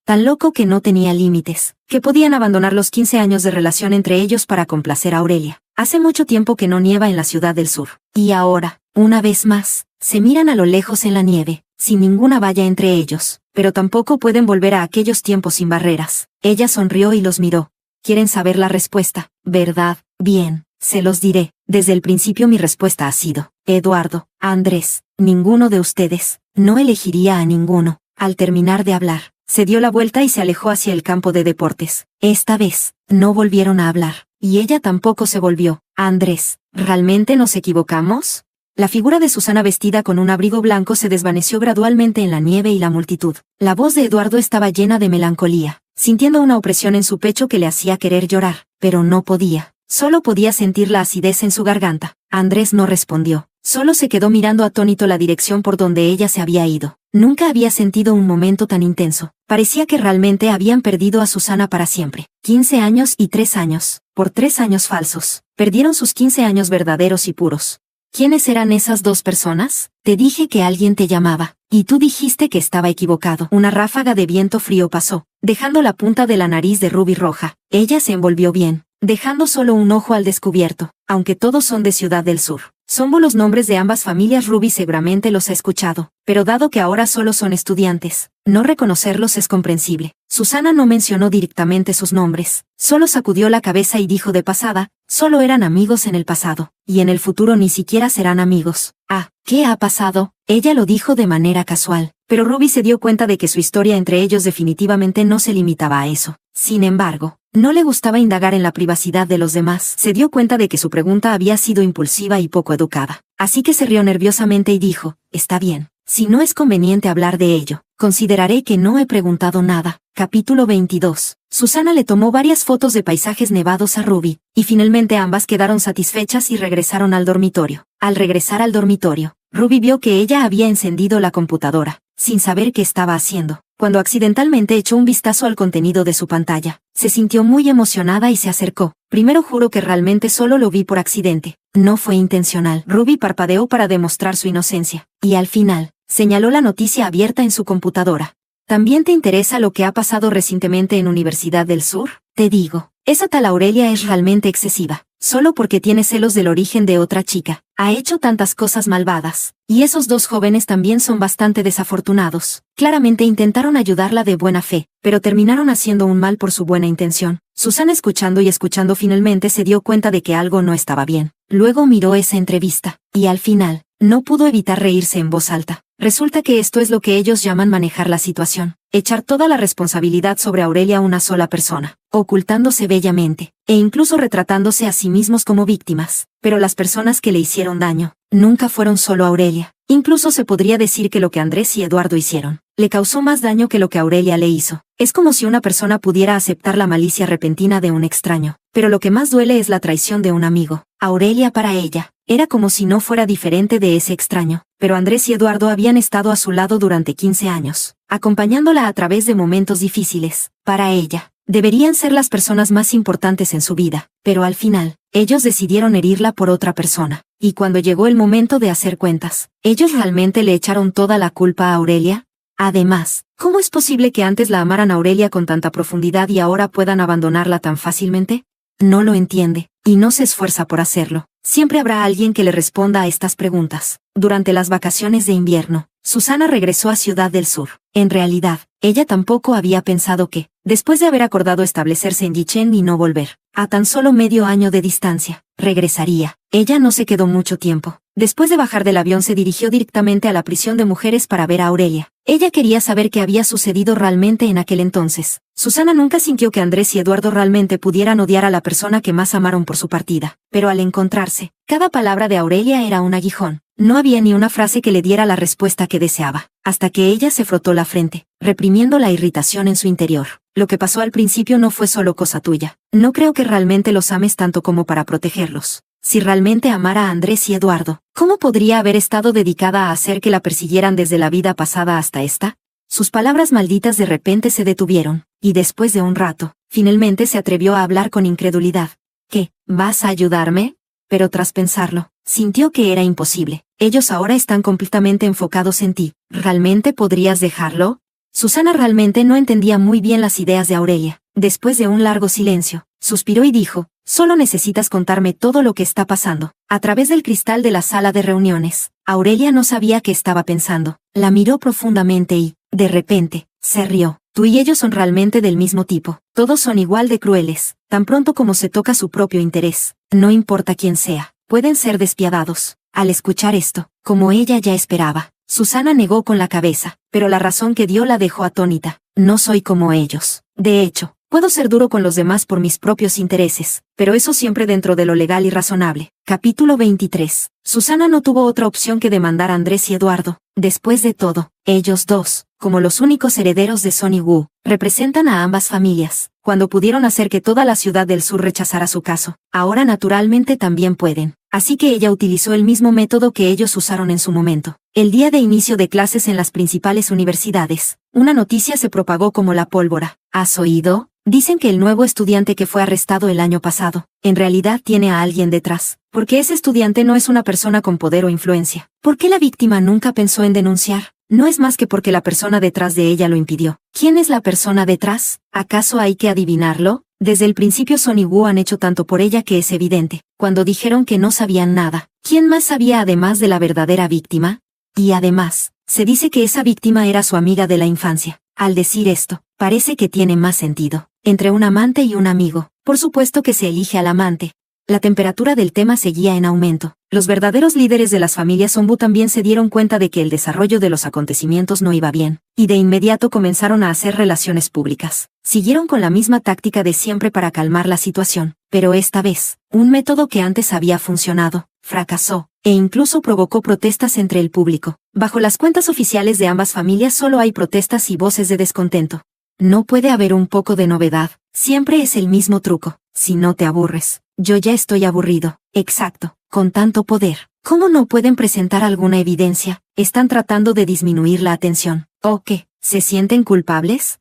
A: que no tenía límites, que podían abandonar los 15 años de relación entre ellos para complacer a Aurelia. Hace mucho tiempo que no nieva en la ciudad del sur, y ahora, una vez más, se miran a lo lejos en la nieve, sin ninguna valla entre ellos, pero tampoco pueden volver a aquellos tiempos sin barreras. Ella sonrió y los miró. ¿Quieren saber la respuesta, verdad? Bien, se los diré. Desde el principio mi respuesta ha sido, Eduardo, Andrés, ninguno de ustedes. No elegiría a ninguno. Al terminar de hablar, se dio la vuelta y se alejó hacia el campo de deportes. Esta vez, no volvieron a hablar, y ella tampoco se volvió. Andrés, ¿realmente nos equivocamos? La figura de Susana vestida con un abrigo blanco se desvaneció gradualmente en la nieve y la multitud. La voz de Eduardo estaba llena de melancolía, sintiendo una opresión en su pecho que le hacía querer llorar, pero no podía. Solo podía sentir la acidez en su garganta. Andrés no respondió, solo se quedó mirando atónito la dirección por donde ella se había ido. Nunca había sentido un momento tan intenso. Parecía que realmente habían perdido a Susana para siempre. 15 años y 3 años. Por 3 años falsos. Perdieron sus 15 años verdaderos y puros. ¿Quiénes eran esas dos personas? Te dije que alguien te llamaba, y tú dijiste que estaba equivocado. Una ráfaga de viento frío pasó, dejando la punta de la nariz de Ruby roja. Ella se envolvió bien, dejando solo un ojo al descubierto. Aunque todos son de Ciudad del Sur, son los nombres de ambas familias. Ruby seguramente los ha escuchado, pero dado que ahora solo son estudiantes, no reconocerlos es comprensible. Susana no mencionó directamente sus nombres, solo sacudió la cabeza y dijo de pasada, solo eran amigos en el pasado, y en el futuro ni siquiera serán amigos. Ah, ¿qué ha pasado? Ella lo dijo de manera casual, pero Ruby se dio cuenta de que su historia entre ellos definitivamente no se limitaba a eso. Sin embargo, no le gustaba indagar en la privacidad de los demás. Se dio cuenta de que su pregunta había sido impulsiva y poco educada. Así que se rió nerviosamente y dijo, está bien. Si no es conveniente hablar de ello, consideraré que no he preguntado nada. Capítulo 22. Susana le tomó varias fotos de paisajes nevados a Ruby, y finalmente ambas quedaron satisfechas y regresaron al dormitorio. Al regresar al dormitorio, Ruby vio que ella había encendido la computadora, sin saber qué estaba haciendo. Cuando accidentalmente echó un vistazo al contenido de su pantalla, se sintió muy emocionada y se acercó. Primero juro que realmente solo lo vi por accidente. No fue intencional. Ruby parpadeó para demostrar su inocencia, y al final, señaló la noticia abierta en su computadora. ¿También te interesa lo que ha pasado recientemente en Universidad del Sur? Te digo, esa tal Aurelia es realmente excesiva, solo porque tiene celos del origen de otra chica. Ha hecho tantas cosas malvadas, y esos dos jóvenes también son bastante desafortunados. Claramente intentaron ayudarla de buena fe, pero terminaron haciendo un mal por su buena intención. Susana escuchando y escuchando finalmente se dio cuenta de que algo no estaba bien. Luego miró esa entrevista, y al final, no pudo evitar reírse en voz alta. Resulta que esto es lo que ellos llaman manejar la situación. Echar toda la responsabilidad sobre Aurelia a una sola persona, ocultándose bellamente, e incluso retratándose a sí mismos como víctimas. Pero las personas que le hicieron daño, nunca fueron solo Aurelia. Incluso se podría decir que lo que Andrés y Eduardo hicieron, le causó más daño que lo que Aurelia le hizo. Es como si una persona pudiera aceptar la malicia repentina de un extraño. Pero lo que más duele es la traición de un amigo. Aurelia para ella, era como si no fuera diferente de ese extraño. Pero Andrés y Eduardo habían estado a su lado durante 15 años, acompañándola a través de momentos difíciles. Para ella, deberían ser las personas más importantes en su vida, pero al final, ellos decidieron herirla por otra persona. Y cuando llegó el momento de hacer cuentas, ¿ellos realmente le echaron toda la culpa a Aurelia? Además, ¿cómo es posible que antes la amaran a Aurelia con tanta profundidad y ahora puedan abandonarla tan fácilmente? No lo entiende, y no se esfuerza por hacerlo. Siempre habrá alguien que le responda a estas preguntas. Durante las vacaciones de invierno, Susana regresó a Ciudad del Sur. En realidad, ella tampoco había pensado que, después de haber acordado establecerse en Yicheng y no volver, a tan solo medio año de distancia, regresaría. Ella no se quedó mucho tiempo. Después de bajar del avión se dirigió directamente a la prisión de mujeres para ver a Aurelia. Ella quería saber qué había sucedido realmente en aquel entonces. Susana nunca sintió que Andrés y Eduardo realmente pudieran odiar a la persona que más amaron por su partida. Pero al encontrarse, cada palabra de Aurelia era un aguijón. No había ni una frase que le diera la respuesta que deseaba, hasta que ella se frotó la frente, reprimiendo la irritación en su interior. Lo que pasó al principio no fue solo cosa tuya. No creo que realmente los ames tanto como para protegerlos. Si realmente amara a Andrés y Eduardo, ¿cómo podría haber estado dedicada a hacer que la persiguieran desde la vida pasada hasta esta? Sus palabras malditas de repente se detuvieron, y después de un rato, finalmente se atrevió a hablar con incredulidad. ¿Qué? ¿Vas a ayudarme? pero tras pensarlo, sintió que era imposible. Ellos ahora están completamente enfocados en ti. ¿Realmente podrías dejarlo? Susana realmente no entendía muy bien las ideas de Aurelia. Después de un largo silencio, suspiró y dijo, solo necesitas contarme todo lo que está pasando. A través del cristal de la sala de reuniones, Aurelia no sabía qué estaba pensando. La miró profundamente y, de repente, se rió. Tú y ellos son realmente del mismo tipo. Todos son igual de crueles, tan pronto como se toca su propio interés. No importa quién sea, pueden ser despiadados. Al escuchar esto, como ella ya esperaba, Susana negó con la cabeza, pero la razón que dio la dejó atónita. No soy como ellos. De hecho, puedo ser duro con los demás por mis propios intereses, pero eso siempre dentro de lo legal y razonable. Capítulo 23. Susana no tuvo otra opción que demandar a Andrés y Eduardo. Después de todo, ellos dos, como los únicos herederos de Sonny Wu, representan a ambas familias. Cuando pudieron hacer que toda la ciudad del sur rechazara su caso, ahora naturalmente también pueden. Así que ella utilizó el mismo método que ellos usaron en su momento. El día de inicio de clases en las principales universidades, una noticia se propagó como la pólvora. ¿Has oído? Dicen que el nuevo estudiante que fue arrestado el año pasado, en realidad tiene a alguien detrás, porque ese estudiante no es una persona con poder o influencia. ¿Por qué la víctima nunca pensó en denunciar? No es más que porque la persona detrás de ella lo impidió. ¿Quién es la persona detrás? ¿Acaso hay que adivinarlo? Desde el principio Sonny Wu han hecho tanto por ella que es evidente. Cuando dijeron que no sabían nada, ¿quién más sabía además de la verdadera víctima? Y además, se dice que esa víctima era su amiga de la infancia. Al decir esto, parece que tiene más sentido. Entre un amante y un amigo, por supuesto que se elige al amante. La temperatura del tema seguía en aumento. Los verdaderos líderes de las familias Sonbu también se dieron cuenta de que el desarrollo de los acontecimientos no iba bien, y de inmediato comenzaron a hacer relaciones públicas. Siguieron con la misma táctica de siempre para calmar la situación, pero esta vez, un método que antes había funcionado, fracasó, e incluso provocó protestas entre el público. Bajo las cuentas oficiales de ambas familias solo hay protestas y voces de descontento. No puede haber un poco de novedad, siempre es el mismo truco. Si no te aburres, yo ya estoy aburrido. Exacto, con tanto poder, ¿cómo no pueden presentar alguna evidencia? Están tratando de disminuir la atención. ¿O qué? ¿Se sienten culpables?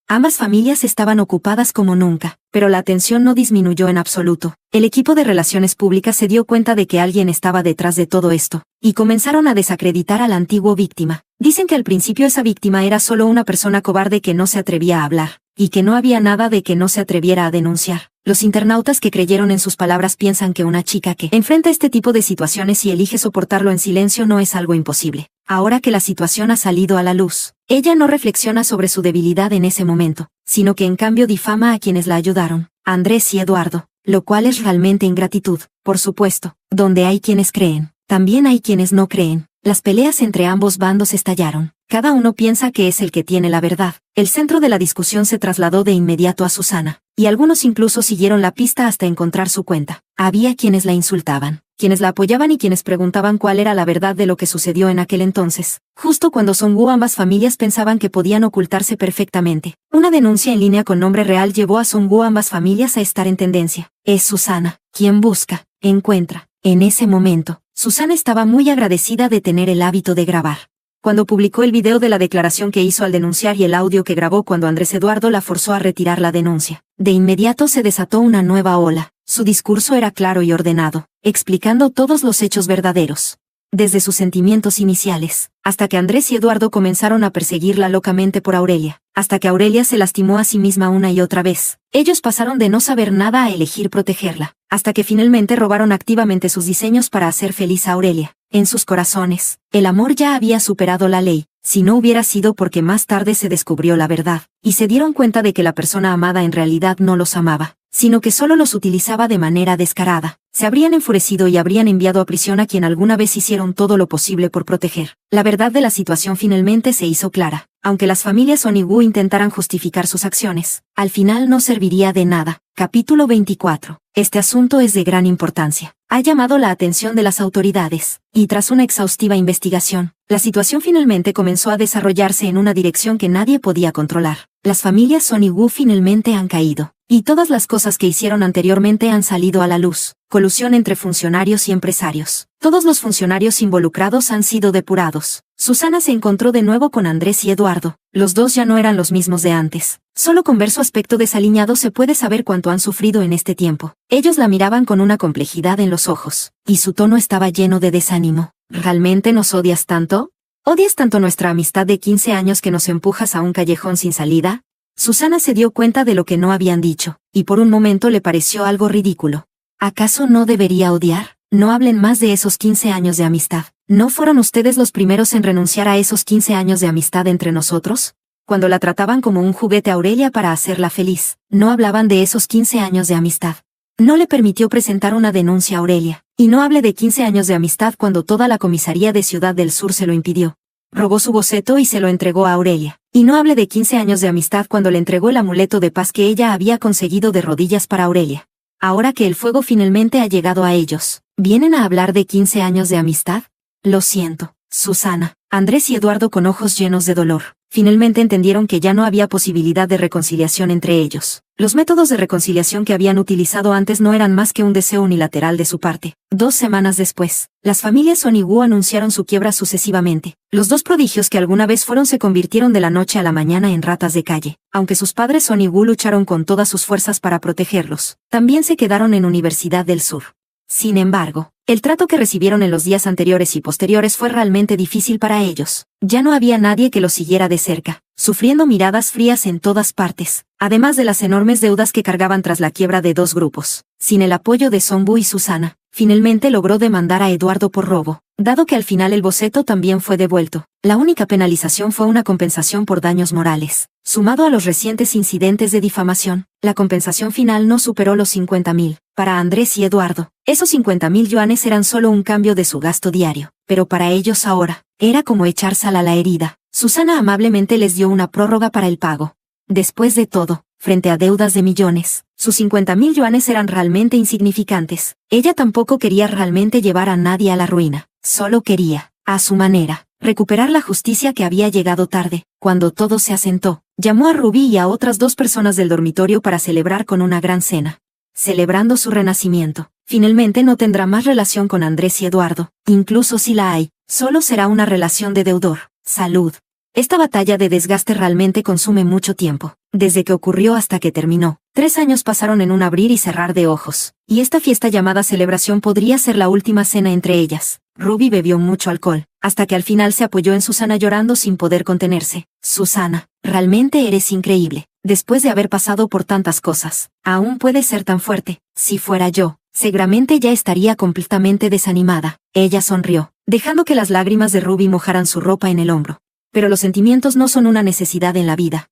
A: Ambas familias estaban ocupadas como nunca, pero la atención no disminuyó en absoluto. El equipo de relaciones públicas se dio cuenta de que alguien estaba detrás de todo esto, y comenzaron a desacreditar a la antigua víctima. Dicen que al principio esa víctima era solo una persona cobarde que no se atrevía a hablar, y que no había nada de que no se atreviera a denunciar. Los internautas que creyeron en sus palabras piensan que una chica que enfrenta este tipo de situaciones y elige soportarlo en silencio no es algo imposible. Ahora que la situación ha salido a la luz, ella no reflexiona sobre su debilidad en ese momento, sino que en cambio difama a quienes la ayudaron, Andrés y Eduardo, lo cual es realmente ingratitud. Por supuesto, donde hay quienes creen, también hay quienes no creen. Las peleas entre ambos bandos estallaron. Cada uno piensa que es el que tiene la verdad. El centro de la discusión se trasladó de inmediato a Susana, y algunos incluso siguieron la pista hasta encontrar su cuenta. Había quienes la insultaban, quienes la apoyaban y quienes preguntaban cuál era la verdad de lo que sucedió en aquel entonces. Justo cuando Sonbu ambas familias pensaban que podían ocultarse perfectamente. Una denuncia en línea con nombre real llevó a Sonbu ambas familias a estar en tendencia. Es Susana, quien busca, encuentra. En ese momento, Susana estaba muy agradecida de tener el hábito de grabar. Cuando publicó el video de la declaración que hizo al denunciar y el audio que grabó cuando Andrés Eduardo la forzó a retirar la denuncia, de inmediato se desató una nueva ola. Su discurso era claro y ordenado, explicando todos los hechos verdaderos, desde sus sentimientos iniciales, hasta que Andrés y Eduardo comenzaron a perseguirla locamente por Aurelia, hasta que Aurelia se lastimó a sí misma una y otra vez. Ellos pasaron de no saber nada a elegir protegerla, hasta que finalmente robaron activamente sus diseños para hacer feliz a Aurelia. En sus corazones, el amor ya había superado la ley, si no hubiera sido porque más tarde se descubrió la verdad, y se dieron cuenta de que la persona amada en realidad no los amaba, sino que solo los utilizaba de manera descarada. Se habrían enfurecido y habrían enviado a prisión a quien alguna vez hicieron todo lo posible por proteger. La verdad de la situación finalmente se hizo clara. Aunque las familias Sonny Wu intentaran justificar sus acciones, al final no serviría de nada. Capítulo 24. Este asunto es de gran importancia. Ha llamado la atención de las autoridades, y tras una exhaustiva investigación, la situación finalmente comenzó a desarrollarse en una dirección que nadie podía controlar. Las familias Sonny Wu finalmente han caído. Y todas las cosas que hicieron anteriormente han salido a la luz. Colusión entre funcionarios y empresarios. Todos los funcionarios involucrados han sido depurados. Susana se encontró de nuevo con Andrés y Eduardo. Los dos ya no eran los mismos de antes. Solo con ver su aspecto desaliñado se puede saber cuánto han sufrido en este tiempo. Ellos la miraban con una complejidad en los ojos, y su tono estaba lleno de desánimo. ¿Realmente nos odias tanto? ¿Odias tanto nuestra amistad de 15 años que nos empujas a un callejón sin salida? Susana se dio cuenta de lo que no habían dicho, y por un momento le pareció algo ridículo. ¿Acaso no debería odiar? No hablen más de esos 15 años de amistad. ¿No fueron ustedes los primeros en renunciar a esos 15 años de amistad entre nosotros? Cuando la trataban como un juguete a Aurelia para hacerla feliz, no hablaban de esos 15 años de amistad. No le permitió presentar una denuncia a Aurelia, y no hable de 15 años de amistad cuando toda la comisaría de Ciudad del Sur se lo impidió. Robó su boceto y se lo entregó a Aurelia. Y no hable de 15 años de amistad cuando le entregó el amuleto de paz que ella había conseguido de rodillas para Aurelia. Ahora que el fuego finalmente ha llegado a ellos, ¿vienen a hablar de 15 años de amistad? Lo siento, Susana. Andrés y Eduardo, con ojos llenos de dolor, finalmente entendieron que ya no había posibilidad de reconciliación entre ellos. Los métodos de reconciliación que habían utilizado antes no eran más que un deseo unilateral de su parte. 2 semanas después, las familias Son y Wu anunciaron su quiebra sucesivamente. Los dos prodigios que alguna vez fueron se convirtieron de la noche a la mañana en ratas de calle. Aunque sus padres Son y Wu lucharon con todas sus fuerzas para protegerlos, también se quedaron en Universidad del Sur. Sin embargo, el trato que recibieron en los días anteriores y posteriores fue realmente difícil para ellos. Ya no había nadie que los siguiera de cerca, sufriendo miradas frías en todas partes, además de las enormes deudas que cargaban tras la quiebra de 2 grupos. Sin el apoyo de Sonbu y Susana, finalmente logró demandar a Eduardo por robo, dado que al final el boceto también fue devuelto. La única penalización fue una compensación por daños morales. Sumado a los recientes incidentes de difamación, la compensación final no superó los 50.000. Para Andrés y Eduardo, esos 50.000 yuanes eran solo un cambio de su gasto diario, pero para ellos ahora, era como echar sal a la herida. Susana amablemente les dio una prórroga para el pago. Después de todo, frente a deudas de millones, sus 50.000 yuanes eran realmente insignificantes. Ella tampoco quería realmente llevar a nadie a la ruina, solo quería, a su manera, recuperar la justicia que había llegado tarde. Cuando todo se asentó, llamó a Rubí y a otras 2 personas del dormitorio para celebrar con una gran cena. Celebrando su renacimiento, finalmente no tendrá más relación con Andrés y Eduardo, incluso si la hay, solo será una relación de deudor. Salud. Esta batalla de desgaste realmente consume mucho tiempo, desde que ocurrió hasta que terminó. 3 años pasaron en un abrir y cerrar de ojos, y esta fiesta llamada celebración podría ser la última cena entre ellas. Ruby bebió mucho alcohol, hasta que al final se apoyó en Susana llorando sin poder contenerse. Susana, realmente eres increíble. Después de haber pasado por tantas cosas, aún puedes ser tan fuerte. Si fuera yo, seguramente ya estaría completamente desanimada. Ella sonrió, dejando que las lágrimas de Ruby mojaran su ropa en el hombro. Pero los sentimientos no son una necesidad en la vida.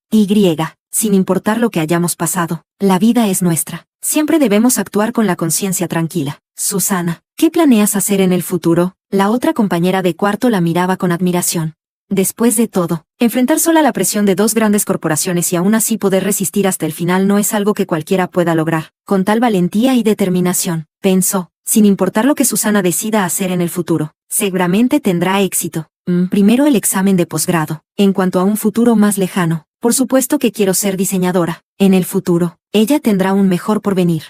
A: Sin importar lo que hayamos pasado, la vida es nuestra. Siempre debemos actuar con la conciencia tranquila. Susana, ¿qué planeas hacer en el futuro? La otra compañera de cuarto la miraba con admiración. Después de todo, enfrentar sola la presión de 2 grandes corporaciones y aún así poder resistir hasta el final no es algo que cualquiera pueda lograr, con tal valentía y determinación, pensó, sin importar lo que Susana decida hacer en el futuro, seguramente tendrá éxito. Primero el examen de posgrado. En cuanto a un futuro más lejano, por supuesto que quiero ser diseñadora. En el futuro, ella tendrá un mejor porvenir.